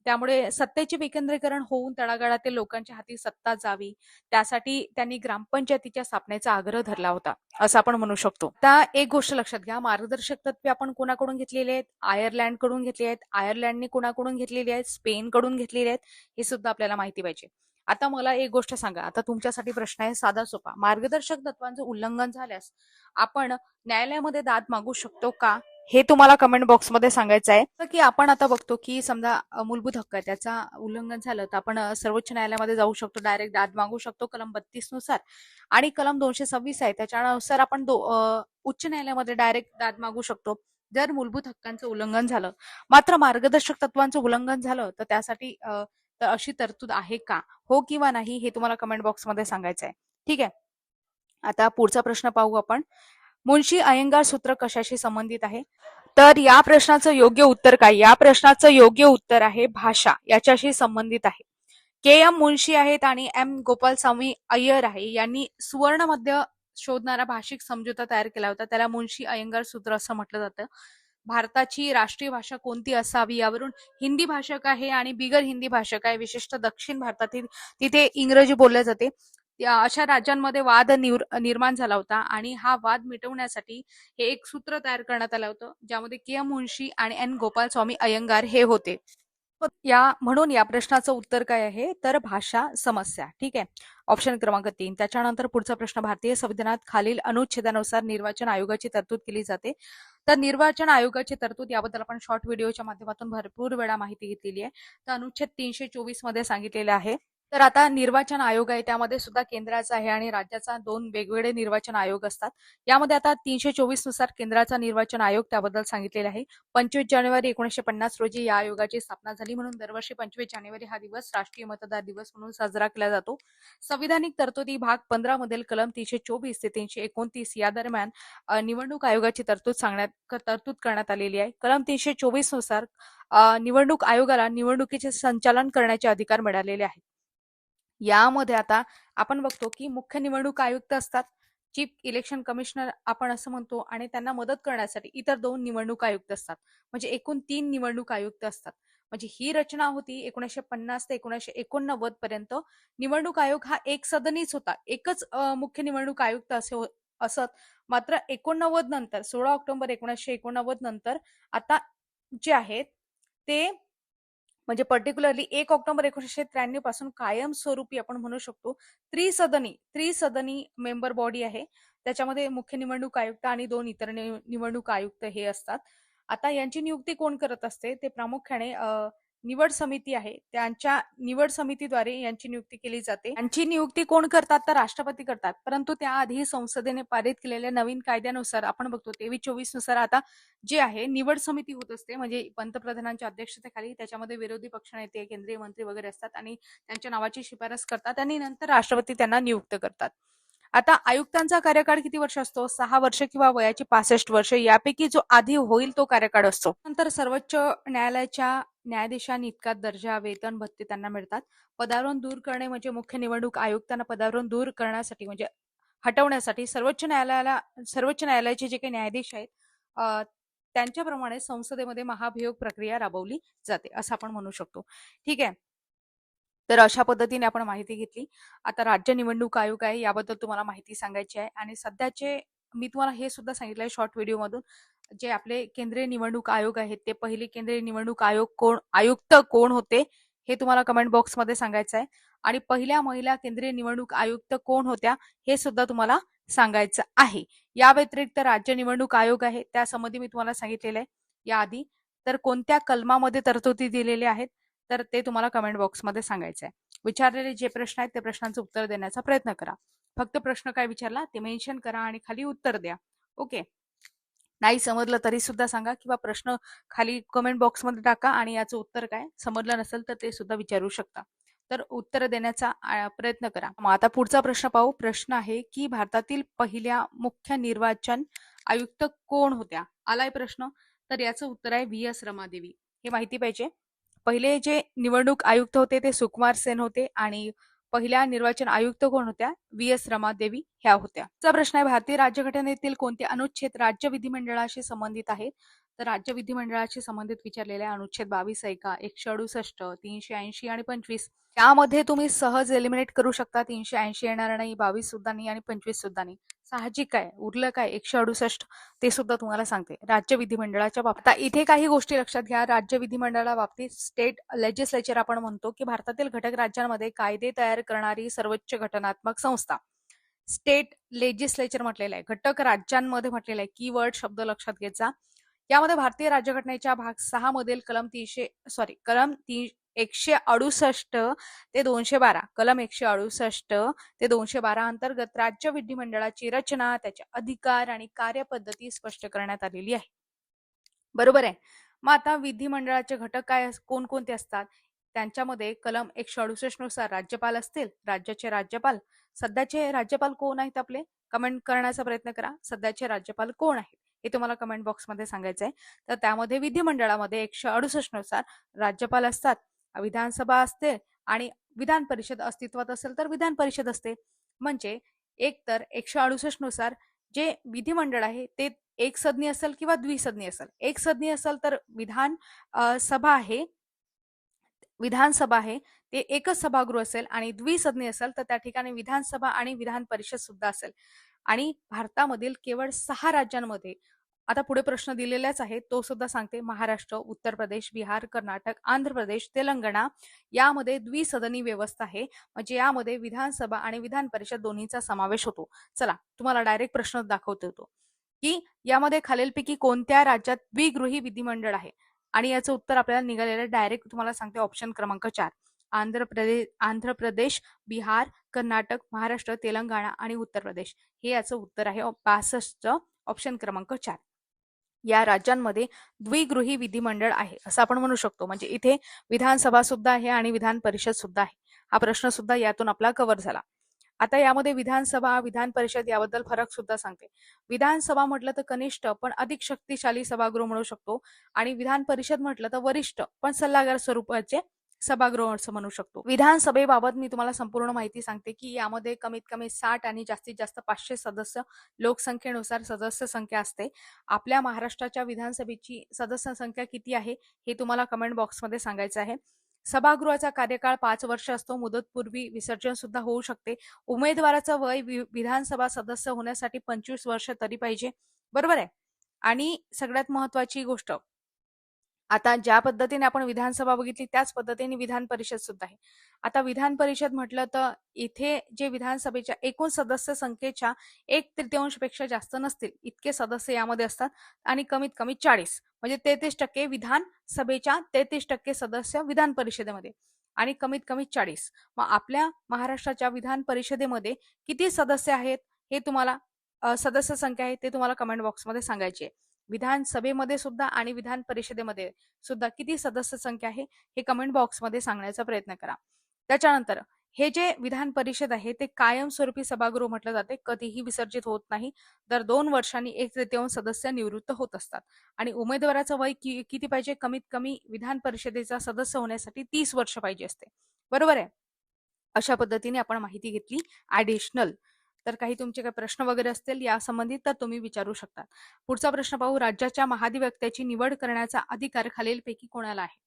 त्यामुळे सत्तेचे विकेंद्रीकरण होऊन तळागाळातील लोकांच्या हाती सत्ता जावी, त्यासाठी त्यांनी ग्रामपंचायतीच्या स्थापनेचा आग्रह धरला होता असं आपण म्हणू शकतो. आता एक गोष्ट लक्षात घ्या, मार्गदर्शक तत्वे आपण कोणाकडून घेतलेली आहेत, आयर्लंड कडून घेतली आहेत. आयर्लंडने कोणाकडून घेतलेली आहेत, स्पेन कडून घेतलेली आहेत, हे सुद्धा आपल्याला माहिती पाहिजे. आता मला एक गोष्ट सांगा, आता तुमच्यासाठी प्रश्न आहे साधा सोपा, मार्गदर्शक तत्वांचं उल्लंघन झाल्यास आपण न्यायालयामध्ये दाद मागू शकतो का, हे तुम्हाला कमेंट बॉक्समध्ये सांगायचं आहे. की आपण आता बघतो की समजा मूलभूत हक्क आहे त्याचा उल्लंघन झालं तर आपण सर्वोच्च न्यायालयामध्ये जाऊ शकतो, डायरेक्ट दाद मागू शकतो कलम 32 नुसार. आणि कलम 226 आहे त्याच्यानुसार आपण उच्च न्यायालयामध्ये डायरेक्ट दाद मागू शकतो जर मूलभूत हक्कांचं उल्लंघन झालं. मात्र मार्गदर्शक तत्वांचं उल्लंघन झालं तर त्यासाठी तर अशी तरतूद आहे का, हो किंवा नाही, हे तुम्हाला कमेंट बॉक्समध्ये सांगायचं आहे. ठीक आहे. आता पुढचा प्रश्न पाहू आपण. मुन्शी अय्यंगार सूत्र कशाशी संबंधित आहे, तर या प्रश्नाचं योग्य उत्तर काय, या प्रश्नाचं योग्य उत्तर आहे भाषा, याच्याशी संबंधित आहे. के एम मुन्शी आहेत आणि एम गोपालस्वामी अय्यर आहे, यांनी सुवर्ण मध्य शोधणारा भाषिक समझोता तयार केला होता, त्याला मुन्शी अय्यंगार सूत्र असं म्हटलं जातं. भारताची राष्ट्रीय भाषा कोणती असावी यावरून हिंदी भाषक आहे आणि बिगर हिंदी भाषक आहे, विशेषतः दक्षिण भारतातील तिथे इंग्रजी बोलले जाते, अशा राज्यांमध्ये वाद निर्माण झाला होता आणि हा वाद मिटवण्यासाठी हे एक सूत्र तयार करण्यात आलं होतं, ज्यामध्ये के. मुन्शी आणि एन. गोपालस्वामी अय्यंगार हे होते. म्हणून या प्रश्नाचं उत्तर काय आहे, तर भाषा समस्या. ठीक आहे, ऑप्शन क्रमांक 3. त्याच्यानंतर पुढचा प्रश्न, भारतीय संविधानात खालील अनुच्छेदानुसार निर्वाचन आयोगाची तरतूद केली जाते. तर निर्वाचन आयोगाची तरतूद याबद्दल आपण शॉर्ट व्हिडिओच्या माध्यमातून भरपूर वेळा माहिती घेतलेली आहे. तर अनुच्छेद 324 मध्ये सांगितलेले आहे. तर आता निर्वाचन आयोग आहे, त्यामध्ये सुद्धा केंद्राचा आहे आणि राज्याचा 2 वेगवेगळे निर्वाचन आयोग असतात. यामध्ये आता 324 नुसार केंद्राचा निर्वाचन आयोग त्याबद्दल सांगितलेला आहे. 25 जानेवारी 1950 रोजी या आयोगाची स्थापना झाली, म्हणून दरवर्षी 25 जानेवारी हा दिवस राष्ट्रीय मतदार दिवस म्हणून साजरा केला जातो. संविधानिक तरतुदी भाग 15 मधील कलम 324 ते 329 या दरम्यान निवडणूक आयोगाची तरतूद करण्यात आलेली आहे. कलम 324 नुसार निवडणूक आयोगाला निवडणुकीचे संचालन करण्याचे अधिकार मिळालेले आहेत. यामध्ये आता आपण बघतो की मुख्य निवडणूक आयुक्त असतात, चीफ इलेक्शन कमिशनर आपण असं म्हणतो, आणि त्यांना मदत करण्यासाठी इतर 2 निवडणूक आयुक्त असतात. म्हणजे एकूण 3 निवडणूक आयुक्त असतात. म्हणजे ही रचना होती 1950 ते 1989 पर्यंत. निवडणूक आयोग हा एक सदनीच होता, एकच मुख्य निवडणूक आयुक्त असत. मात्र 89 नंतर 16 ऑक्टोबर 1989 नंतर आता जे आहेत ते म्हणजे पर्टिक्युलरली 1 ऑक्टोबर 1993 पासून कायमस्वरूपी आपण म्हणू शकतो त्रिसदनी मेंबर बॉडी आहे. त्याच्यामध्ये मुख्य निवडणूक आयुक्त आणि 2 इतर निवडणूक आयुक्त हे असतात. आता यांची नियुक्ती कोण करत असते, ते प्रामुख्याने निवड समिती आहे, त्यांच्या निवड समितीद्वारे यांची नियुक्ती केली जाते. यांची नियुक्ती कोण करतात, तर राष्ट्रपती करतात. परंतु त्याआधी संसदेने पारित केलेल्या नवीन कायद्यानुसार आपण बघतो 23-24 नुसार आता जे आहे निवड समिती होत असते, म्हणजे पंतप्रधानांच्या अध्यक्षतेखाली. त्याच्यामध्ये विरोधी पक्षनेते, केंद्रीय मंत्री वगैरे असतात आणि त्यांच्या नावाची शिफारस करतात आणि नंतर राष्ट्रपती त्यांना नियुक्त करतात. आता आयुक्तांचा कार्यकाळ किती वर्ष असतो, 6 वर्ष किंवा वयाची 65 वर्ष यापैकी जो आधी होईल तो कार्यकाळ असतो. नंतर सर्वोच्च न्यायालयाच्या न्यायाधीशांनी इतका दर्जा, वेतन, भत्ते त्यांना मिळतात. पदावरून दूर करणे म्हणजे मुख्य निवडणूक आयुक्तांना पदावरून दूर करण्यासाठी म्हणजे हटवण्यासाठी सर्वोच्च न्यायालयाचे जे काही न्यायाधीश आहेत त्यांच्याप्रमाणे संसदेमध्ये महाभियोग प्रक्रिया राबवली जाते, असं आपण म्हणू शकतो. ठीक आहे, तर अशा पद्धतीने आपण माहिती घेतली. आता राज्य निवडणूक आयोग आहे, याबद्दल तुम्हाला माहिती सांगायची आहे. आणि सध्याचे मी तुम्हाला हे सुद्धा सांगितलंय शॉर्ट व्हिडिओमधून, जे आपले केंद्रीय निवडणूक आयोग आहेत ते पहिले केंद्रीय निवडणूक आयुक्त कोण होते हे तुम्हाला कमेंट बॉक्समध्ये सांगायचं आहे. आणि पहिल्या महिला केंद्रीय निवडणूक आयुक्त कोण होत्या हे सुद्धा तुम्हाला सांगायचं आहे. या व्यतिरिक्त राज्य निवडणूक आयोग आहे, त्या संबंधी मी तुम्हाला सांगितलेलं आहे याआधी. तर कोणत्या कलमामध्ये तरतुदी दिलेल्या आहेत तर ते तुम्हाला कमेंट बॉक्समध्ये सांगायचं आहे. विचारलेले जे प्रश्न आहेत त्या प्रश्नांचं उत्तर देण्याचा प्रयत्न करा. फक्त प्रश्न काय विचारला ते मेन्शन करा आणि खाली उत्तर द्या. ओके, नाही समजलं तरी सुद्धा सांगा किंवा प्रश्न खाली कमेंट बॉक्समध्ये टाका आणि याचं उत्तर काय, समजलं नसेल तर ते सुद्धा विचारू शकता. तर उत्तर देण्याचा प्रयत्न करा. मग आता पुढचा प्रश्न पाहू. प्रश्न आहे की भारतातील पहिल्या मुख्य निर्वाचन आयुक्त कोण होत्या, आलाय प्रश्न. तर याचं उत्तर आहे व्ही.एस. रमादेवी. हे माहिती पाहिजे. पहिले जे निवडणूक आयुक्त होते ते सुकुमार सेन होते आणि पहिल्या निर्वाचन आयुक्त कोण होत्या, व्ही.एस. रमादेवी ह्या होत्या. चा प्रश्न आहे, भारतीय राज्यघटनेतील कोणते अनुच्छेद राज्य विधिमंडळाशी संबंधित आहेत. तर राज्य विधिमंडळाशी संबंधित विचारलेले अनुच्छेद 22 ऐका, 168, 380 आणि 25. त्यामध्ये तुम्ही सहज एलिमिनेट करू शकता. 380 येणार नाही, 22 सुद्धा नाही आणि 25 सुद्धा नाही. साहजिक आहे. उरलं काय, 168 ते सुद्धा तुम्हाला सांगते राज्य विधिमंडळाच्या बाबतीत. आता इथे काही गोष्टी लक्षात घ्या. राज्य विधिमंडळाबाबतीत स्टेट लेजिस्लेचर आपण म्हणतो की भारतातील घटक राज्यांमध्ये कायदे तयार करणारी सर्वोच्च घटनात्मक संस्था. स्टेट लेजिस्लेचर म्हटलेलं आहे, घटक राज्यांमध्ये म्हटलेलं आहे. कीवर्ड शब्द लक्षात घ्यायचा. यामध्ये भारतीय राज्यघटनेच्या भाग 6 मधील कलम 168 ते 212, कलम 168 ते 212 अंतर्गत राज्य विधिमंडळाची रचना, त्याचे अधिकार आणि कार्यपद्धती स्पष्ट करण्यात आलेली आहे. बरोबर आहे. मग आता विधिमंडळाचे घटक काय कोणकोणते असतात, त्यांच्यामध्ये कलम 168 नुसार राज्यपाल असतील, राज्याचे राज्यपाल. सध्याचे राज्यपाल कोण आहेत आपले, कमेंट करण्याचा प्रयत्न करा. सध्याचे राज्यपाल कोण आहेत हे तुम्हाला कमेंट बॉक्समध्ये सांगायचं आहे. तर त्यामध्ये विधिमंडळामध्ये 168 नुसार राज्यपाल असतात, विधानसभा असते आणि विधान परिषद अस्तित्वात असेल तर विधान परिषद असते. म्हणजे एक तर 168 नुसार जे विधिमंडळ आहे ते एक सदनी असेल किंवा द्विसदनी असेल. एक सदनी असेल तर विधान सभा आहे, विधानसभा आहे ते एकच सभागृह असेल आणि द्विसदनी असेल तर त्या ठिकाणी विधानसभा आणि विधान परिषद सुद्धा असेल. आणि भारतामधील केवळ 6 राज्यांमध्ये आता पुढे प्रश्न दिलेलाच आहे तो सुद्धा सांगते. महाराष्ट्र, उत्तर प्रदेश, बिहार, कर्नाटक, आंध्र प्रदेश, तेलंगणा यामध्ये द्विसदनी व्यवस्था आहे. म्हणजे यामध्ये विधानसभा आणि विधान परिषद दोन्हीचा समावेश होतो. चला तुम्हाला डायरेक्ट प्रश्न दाखवतो तो की यामध्ये खालीलपैकी कोणत्या राज्यात द्विगृही विधिमंडळ आहे. आणि याचं उत्तर आपल्याला निघालेलं डायरेक्ट तुम्हाला सांगते ऑप्शन क्रमांक 4. आंध्र प्रदेश, बिहार, कर्नाटक, महाराष्ट्र, तेलंगणा आणि उत्तर प्रदेश हे याचं उत्तर आहे 62 ऑप्शन क्रमांक 4. या राज्यांमध्ये द्विगृही विधिमंडळ आहे असं आपण म्हणू शकतो. म्हणजे इथे विधानसभा सुद्धा आहे आणि विधान परिषद सुद्धा आहे. हा प्रश्न सुद्धा यातून आपला कव्हर झाला. आता यामध्ये विधानसभा, विधान परिषद याबद्दल फरक सुद्धा सांगते. विधानसभा म्हटलं तर कनिष्ठ पण अधिक शक्तिशाली सभागृह म्हणू शकतो आणि विधान परिषद म्हटलं तर वरिष्ठ पण सल्लागार स्वरूपाचे सभागृह असं म्हणू शकतो. विधानसभेबाबत मी तुम्हाला संपूर्ण माहिती सांगते की यामध्ये कमीत कमी 60 आणि जास्तीत जास्त 500 सदस्य लोकसंख्येनुसार सदस्य संख्या असते. आपल्या महाराष्ट्राच्या विधानसभेची सदस्य संख्या किती आहे हे तुम्हाला कमेंट बॉक्समध्ये सांगायचं आहे. सभागृहाचा कार्यकाळ 5 वर्ष असतो. मुदतपूर्वी विसर्जन सुद्धा होऊ शकते. उमेदवाराचं वय विधानसभा सदस्य होण्यासाठी 25 वर्ष तरी पाहिजे. बरोबर आहे. आणि सगळ्यात महत्वाची गोष्ट, आता ज्या पद्धतीने आपण विधानसभा बघितली त्याच पद्धतीने विधान परिषद सुद्धा आहे. आता विधान परिषद म्हटलं तर इथे जे विधानसभेच्या एकूण सदस्य संख्येच्या 1/3 पेक्षा जास्त नसतील इतके सदस्य यामध्ये असतात आणि कमीत कमी 40 म्हणजे 33% विधानसभेच्या 33% सदस्य विधान परिषदेमध्ये आणि कमीत कमी 40. मग आपल्या महाराष्ट्राच्या विधान परिषदेमध्ये किती सदस्य आहेत हे तुम्हाला सदस्य संख्या आहे ते तुम्हाला कमेंट बॉक्समध्ये सांगायची आहे. विधानसभेमध्ये सुद्धा आणि विधान परिषदेमध्ये सुद्धा किती सदस्य संख्या आहे हे कमेंट बॉक्समध्ये सांगण्याचा प्रयत्न करा. त्याच्यानंतर हे जे विधान परिषद आहे ते कायमस्वरूपी सभागृह म्हटलं जाते. कधीही विसर्जित होत नाही. दर 2 वर्षांनी 1/3 सदस्य निवृत्त होत असतात आणि उमेदवाराचं वय किती पाहिजे, कमीत कमी विधान परिषदेचा सदस्य होण्यासाठी 30 वर्ष पाहिजे असते. बरोबर आहे. अशा पद्धतीने आपण माहिती घेतली ऍडिशनल. तर काही तुमचे काही प्रश्न वगैरे असतील या संबंधित तर तुम्ही विचारू शकता. पुढचा प्रश्न पाहू. राज्याच्या महाधिवक्त्याची निवड करण्याचा अधिकार खालीलपैकी कोणाला आहे.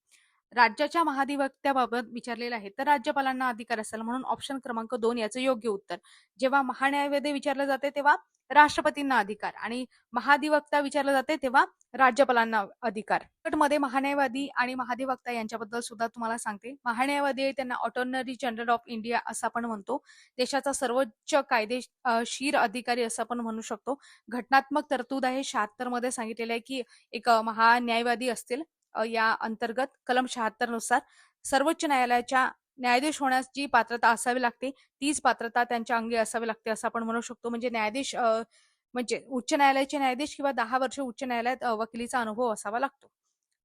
राज्याच्या महाधिवक्त्याबाबत विचारलेलं आहे तर राज्यपालांना अधिकार असेल म्हणून ऑप्शन क्रमांक 2 याचं योग्य उत्तर. जेव्हा महान्यायवादी विचारलं जाते तेव्हा राष्ट्रपतींना अधिकार आणि महाधिवक्ता विचारलं जाते तेव्हा राज्यपालांना अधिकार. मध्ये महान्यायवादी आणि महाधिवक्ता यांच्याबद्दल सुद्धा तुम्हाला सांगते. महान्यायवादी त्यांना अटॉर्नरी जनरल ऑफ इंडिया असं आपण म्हणतो. देशाचा सर्वोच्च कायदेशीर अधिकारी असं आपण म्हणू शकतो. घटनात्मक तरतूद आहे 76 मध्ये सांगितलेलं आहे की एक महान्यायवादी असतील. या अंतर्गत कलम 76 नुसार सर्वोच्च न्यायालयाच्या न्यायाधीश होण्यास जी पात्रता असावी लागते तीच पात्रता त्यांच्या अंगी असावी लागते असं आपण म्हणू शकतो. म्हणजे न्यायाधीश म्हणजे उच्च न्यायालयाचे न्यायाधीश किंवा 10 वर्ष उच्च न्यायालयात वकिलीचा अनुभव असावा लागतो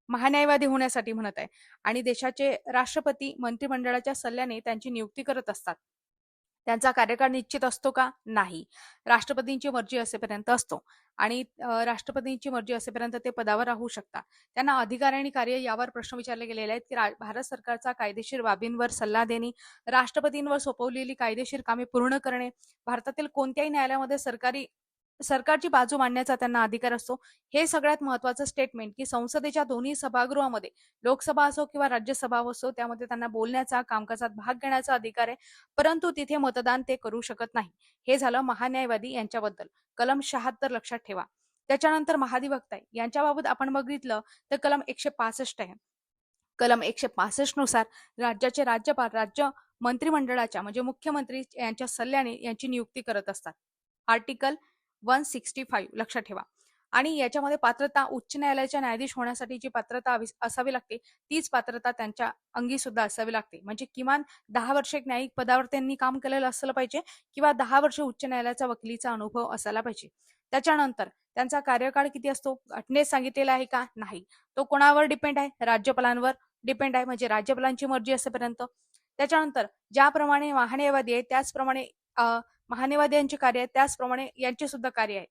महान्यायवादी होण्यासाठी म्हणत आहे. आणि देशाचे राष्ट्रपती मंत्रिमंडळाच्या सल्ल्याने त्यांची नियुक्ती करत असतात. त्यांचा कार्यकाळ निश्चित असतो का? नाही. राष्ट्रपतींची मर्जी असेपर्यंत असतो आणि राष्ट्रपतींची मर्जी असेपर्यंत ते पदावर राहू शकतात. त्यांना अधिकार आणि कार्य यावर प्रश्न विचारले गेलेले आहेत की भारत सरकारचा कायदेशीर बाबींवर सल्ला देणे, राष्ट्रपतींवर सोपवलेली कायदेशीर कामे पूर्ण करणे, भारतातील कोणत्याही न्यायालयामध्ये सरकारची बाजू मांडण्याचा त्यांना अधिकार असतो. हे सगळ्यात महत्वाचं स्टेटमेंट की संसदेच्या दोन्ही सभागृहामध्ये लोकसभा असो किंवा राज्यसभा असो त्यामध्ये त्यांना बोलण्याचा, कामकाजात भाग घेण्याचा अधिकार आहे. परंतु तिथे मतदान ते करू शकत नाही. हे झालं महान्यायवादी यांच्याबद्दल. कलम 76 लक्षात ठेवा. त्याच्यानंतर महाधिवक्ता यांच्याबाबत आपण बघितलं तर कलम 165 आहे. कलम 165 नुसार राज्याचे राज्यपाल राज्य मंत्रिमंडळाच्या म्हणजे मुख्यमंत्री यांच्या सल्ल्याने यांची नियुक्ती करत असतात. आर्टिकल 165 लक्षात ठेवा. आणि याच्यामध्ये पात्रता उच्च न्यायालयाच्या न्यायाधीश होण्यासाठी जी पात्रता असावी लागते तीच पात्रता त्यांच्या अंगी सुद्धा असावी लागते. म्हणजे किमान 10 वर्ष एक न्यायिक पदावर त्यांनी काम केलेलं असलं पाहिजे किंवा 10 वर्ष उच्च न्यायालयाचा वकिलीचा अनुभव असायला पाहिजे. त्याच्यानंतर त्यांचा कार्यकाळ किती असतो घटनेत सांगितलेला आहे का? नाही. तो कोणावर डिपेंड आहे? राज्यपालांवर डिपेंड आहे. म्हणजे राज्यपालांची मर्जी असेपर्यंत. त्याच्यानंतर ज्याप्रमाणे महान्यायवादी आहे त्याचप्रमाणे महान्यायवाद्यांचे कार्य आहे त्याचप्रमाणे यांचे सुद्धा कार्य आहे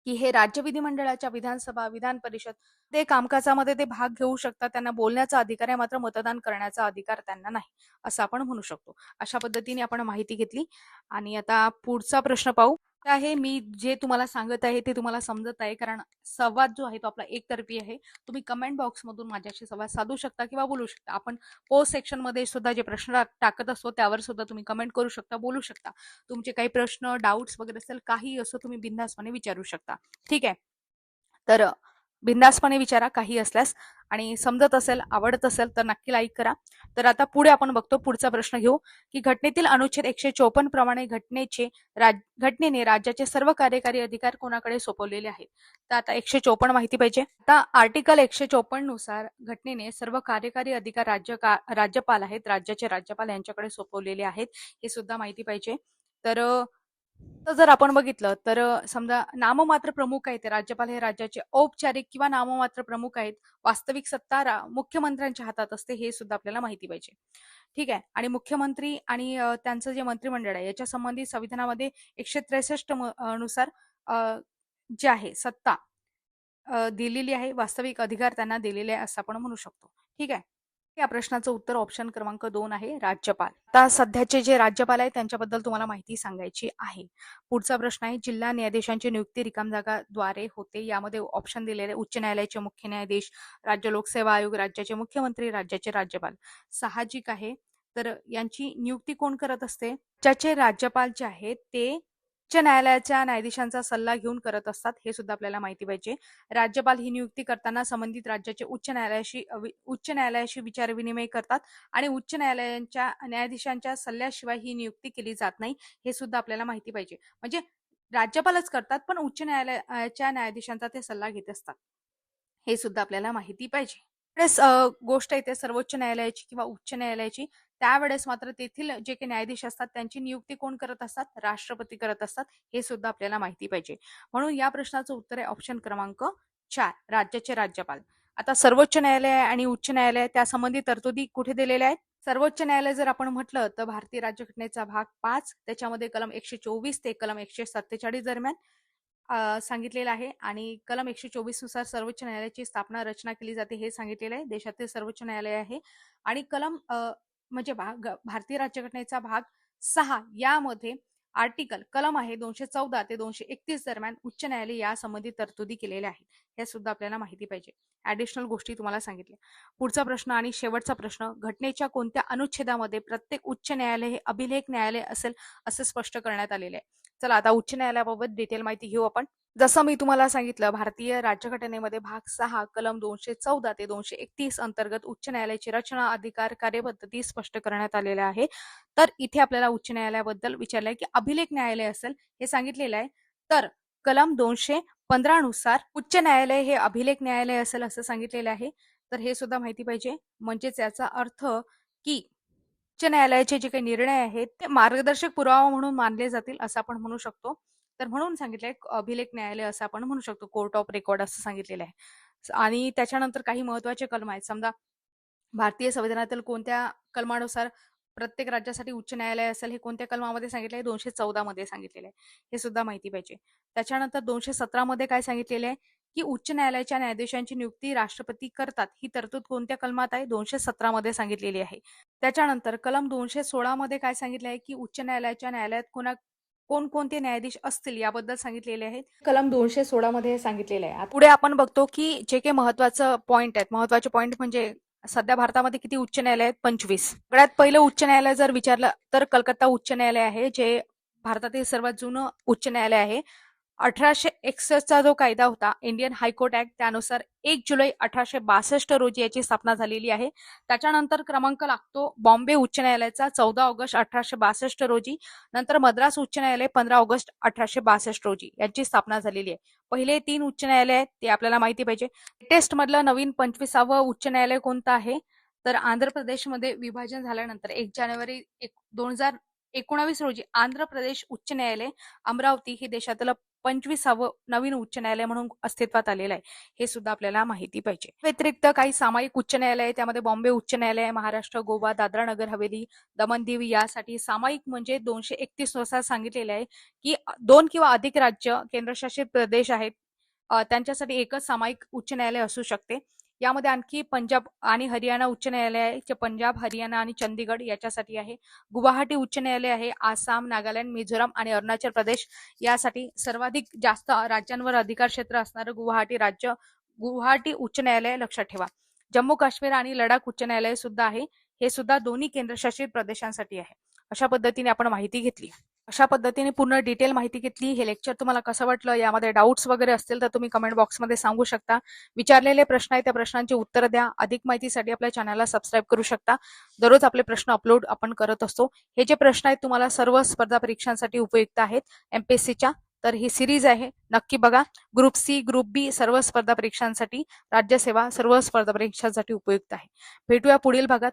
की हे राज्य विधिमंडळाच्या विधानसभा, विधान परिषद ते कामकाजामध्ये ते भाग घेऊ शकतात. त्यांना बोलण्याचा अधिकार आहे मात्र मतदान करण्याचा अधिकार त्यांना नाही असं आपण म्हणू शकतो. अशा पद्धतीने आपण माहिती घेतली आणि आता पुढचा प्रश्न पाहू. आहे मी जे तुम्हाला सांगत आहे ते तुम्हाला समजत आहे, कारण संवाद जो आहे तो आपला एकतर्फी आहे. तुम्ही कमेंट बॉक्समधून माझ्याशी संवाद साधू शकता किंवा बोलू शकता. आपण पोस्ट सेक्शनमध्ये सुद्धा जे प्रश्न टाकत असतो त्यावर सुद्धा तुम्ही कमेंट करू शकता, बोलू शकता. तुमचे काही प्रश्न, डाउट्स वगैरे असेल, काही असो तुम्ही बिनधास्तपणे विचारू शकता. ठीक आहे. तर बिनधास्तपणे विचारा काही असल्यास, आणि समजत असेल, आवडत असेल तर नक्की लाईक करा. तर आता पुढे आपण बघतो, पुढचा प्रश्न घेऊ की घटनेतील अनुच्छेद 154 प्रमाणे घटनेने राज्याचे सर्व कार्यकारी अधिकार कोणाकडे सोपवलेले आहेत. तर आता 154 माहिती पाहिजे. आता आर्टिकल 154 नुसार घटनेने सर्व कार्यकारी अधिकार राज्यपाल आहेत, राज्याचे राज्यपाल यांच्याकडे सोपवलेले आहेत, हे सुद्धा माहिती पाहिजे. तर जर आपण बघितलं तर समजा नाममात्र प्रमुख आहेत, राज्यपाल हे राज्याचे औपचारिक किंवा नाममात्र प्रमुख आहेत. वास्तविक सत्ता मुख्यमंत्र्यांच्या हातात असते, हे सुद्धा आपल्याला माहिती पाहिजे. ठीक आहे. आणि मुख्यमंत्री आणि त्यांचं जे मंत्रिमंडळ आहे याच्या संबंधित संविधानामध्ये 163 नुसार जे आहे सत्ता दिलेली आहे, वास्तविक अधिकार त्यांना दिलेले आहे असं आपण म्हणू शकतो. ठीक आहे. या प्रश्नाचं उत्तर ऑप्शन क्रमांक 2 आहे, राज्यपाल. आता सध्याचे जे राज्यपाल आहेत त्यांच्याबद्दल तुम्हाला माहिती सांगायची आहे. पुढचा प्रश्न आहे, जिल्हा न्यायाधीशांची नियुक्ती रिकाम जागाद्वारे होते. यामध्ये ऑप्शन दिलेले उच्च न्यायालयाचे मुख्य न्यायाधीश, राज्य लोकसेवा आयोग, राज्याचे मुख्यमंत्री, राज्याचे राज्यपाल. साहजिक आहे. तर यांची नियुक्ती कोण करत असते? ज्याचे राज्यपाल जे आहेत ते उच्च न्यायालयाच्या न्यायाधीशांचा सल्ला घेऊन करत असतात, हे सुद्धा आपल्याला माहिती पाहिजे. राज्यपाल ही नियुक्ती करताना संबंधित राज्याचे उच्च न्यायालयाशी विचारविनिमय करतात आणि उच्च न्यायालयांच्या न्यायाधीशांच्या सल्ल्याशिवाय ही नियुक्ती केली जात नाही, हे सुद्धा आपल्याला माहिती पाहिजे. म्हणजे राज्यपालच करतात पण उच्च न्यायालयाच्या न्यायाधीशांचा ते सल्ला घेत असतात, हे सुद्धा आपल्याला माहिती पाहिजे. त्यावेळेस गोष्ट येते सर्वोच्च न्यायालयाची किंवा उच्च न्यायालयाची, त्यावेळेस मात्र तेथील जे काही न्यायाधीश असतात त्यांची नियुक्ती कोण करत असतात? राष्ट्रपती करत असतात, हे सुद्धा आपल्याला माहिती पाहिजे. म्हणून या प्रश्नाचं उत्तर आहे ऑप्शन क्रमांक 4, राज्याचे राज्यपाल. आता सर्वोच्च न्यायालय आणि उच्च न्यायालय त्या संबंधी तरतुदी कुठे दिलेल्या आहेत? सर्वोच्च न्यायालय जर आपण म्हटलं तर भारतीय राज्यघटनेचा भाग 5 त्याच्यामध्ये कलम 124 ते कलम 147 दरम्यान सांगितलेलं आहे, आणि कलम 124 नुसार सर्वोच्च न्यायालयाची स्थापना रचना केली जाते, हे सांगितलेलं आहे. देशातील सर्वोच्च न्यायालय आहे. आणि म्हणजे भारतीय राज्यघटनेचा भाग 6 यामध्ये कलम आहे 214 ते 231 दरम्यान उच्च न्यायालय या संबंधित तरतुदी केलेल्या आहेत, हे सुद्धा आपल्याला माहिती पाहिजे. ऍडिशनल गोष्टी तुम्हाला सांगितल्या. पुढचा प्रश्न आणि शेवटचा प्रश्न, घटनेच्या कोणत्या अनुच्छेदामध्ये प्रत्येक उच्च न्यायालय हे अभिलेख न्यायालय असेल असे स्पष्ट करण्यात आलेले आहे? चला आता उच्च न्यायालयाबाबत डिटेल माहिती घेऊ आपण. जसं मी तुम्हाला सांगितलं, भारतीय राज्यघटनेमध्ये भाग 6 कलम 214 ते 231 अंतर्गत उच्च न्यायालयाची रचना, अधिकार, कार्यपद्धती स्पष्ट करण्यात आलेल्या आहे. तर इथे आपल्याला उच्च न्यायालयाबद्दल विचारलंय की अभिलेख न्यायालय असेल, हे सांगितलेलं आहे. तर कलम 215 नुसार उच्च न्यायालय हे अभिलेख न्यायालय असेल असं सांगितलेलं आहे. तर हे सुद्धा माहिती पाहिजे. म्हणजेच याचा अर्थ की उच्च न्यायालयाचे जे काही निर्णय आहेत ते मार्गदर्शक पुरावा म्हणून मानले जातील असं आपण म्हणू शकतो. तर म्हणून सांगितलंय अभिलेख न्यायालय असं आपण म्हणू शकतो, कोर्ट ऑफ रेकॉर्ड असं सांगितलेलं आहे. आणि त्याच्यानंतर काही महत्वाचे कलम आहेत. समजा भारतीय संविधानातील कोणत्या कलमानुसार प्रत्येक राज्यासाठी उच्च न्यायालय असेल, हे कोणत्या कलमामध्ये सांगितले आहे? 214 मध्ये सांगितलेले आहे, हे सुद्धा माहिती पाहिजे. त्याच्यानंतर 217 मध्ये काय सांगितलेले आहे की उच्च न्यायालयाच्या न्यायाधीशांची नियुक्ती राष्ट्रपती करतात, ही तरतूद कोणत्या कलमात आहे? 217 मध्ये सांगितलेली आहे. त्याच्यानंतर कलम 216 मध्ये काय सांगितले आहे की उच्च न्यायालयाच्या न्यायालयात कोणकोणते न्यायाधीश असतील याबद्दल सांगितलेले आहे, कलम 216 मध्ये सांगितलेले आहे. पुढे आपण बघतो की जे काही महत्वाचे पॉइंट म्हणजे सध्या भारतामध्ये किती उच्च न्यायालय आहेत? 25. सगळ्यात पहिलं उच्च न्यायालय जर विचारलं तर कलकत्ता उच्च न्यायालय आहे, जे भारतातील सर्वात जुनं उच्च न्यायालय आहे. 1861चा जो कायदा होता, इंडियन हायकोर्ट ऍक्ट, त्यानुसार 1 जुलै 1862 रोजी याची स्थापना झालेली आहे. त्याच्यानंतर क्रमांक लागतो बॉम्बे उच्च न्यायालयाचा 14 ऑगस्ट 1862 रोजी. नंतर मद्रास उच्च न्यायालय 15 ऑगस्ट 1862 रोजी यांची स्थापना झालेली आहे. पहिले 3 उच्च न्यायालय आहेत ते आपल्याला माहिती पाहिजे. लेटेस्ट मधलं नवीन 25वं उच्च न्यायालय कोणतं आहे? तर आंध्र प्रदेशमध्ये विभाजन झाल्यानंतर 1 जानेवारी 2019 रोजी आंध्र प्रदेश उच्च न्यायालय अमरावती हे देशातील 25वं नवीन उच्च न्यायालय म्हणून अस्तित्वात आलेलं आहे, हे सुद्धा आपल्याला माहिती पाहिजे. व्यतिरिक्त काही सामायिक उच्च न्यायालय, त्यामध्ये बॉम्बे उच्च न्यायालय, महाराष्ट्र, गोवा, दादरा नगर हवेली, दमण दीव यासाठी सामायिक म्हणजे 231 नुसार सांगितलेलं आहे की 2 किंवा अधिक राज्य केंद्रशासित प्रदेश आहेत त्यांच्यासाठी एकच सामायिक उच्च न्यायालय असू शकते. यामध्ये आणखी पंजाब आणि हरियाणा उच्च न्यायालय आहे, जे पंजाब, हरियाणा आणि चंदीगड याच्यासाठी आहे. गुवाहाटी उच्च न्यायालय आहे, आसाम, नागालँड, मिझोराम आणि अरुणाचल प्रदेश यासाठी. सर्वाधिक जास्त राज्यांवर अधिकार क्षेत्र असणारं गुवाहाटी उच्च न्यायालय लक्षात ठेवा. जम्मू काश्मीर आणि लडाख उच्च न्यायालय सुद्धा आहे, हे सुद्धा दोन्ही केंद्रशासित प्रदेशांसाठी आहे. अशा पद्धतीने आपण माहिती घेतली. अशा पद्धतीने पूर्ण डिटेल माहिती घेतली. हे लेक्चर तुम्हाला कसं वाटलं, यामध्ये डाऊट्स वगैरे असतील तर तुम्ही कमेंट बॉक्समध्ये सांगू शकता. विचारलेले प्रश्न आहेत त्या प्रश्नांची उत्तर द्या. अधिक माहितीसाठी आपल्या चॅनलला सबस्क्राईब करू शकता. दररोज आपले प्रश्न अपलोड आपण करत असतो. हे जे प्रश्न आहेत तुम्हाला सर्व स्पर्धा परीक्षांसाठी उपयुक्त आहेत एमपीएससीच्या. तर ही सिरीज आहे, नक्की बघा. Group C, group be serve स्पर्धा परीक्षांसाठी, राज्यसेवा सर्व स्पर्धा परीक्षांसाठी उपयुक्त आहे. भेटूया पुढील भागात.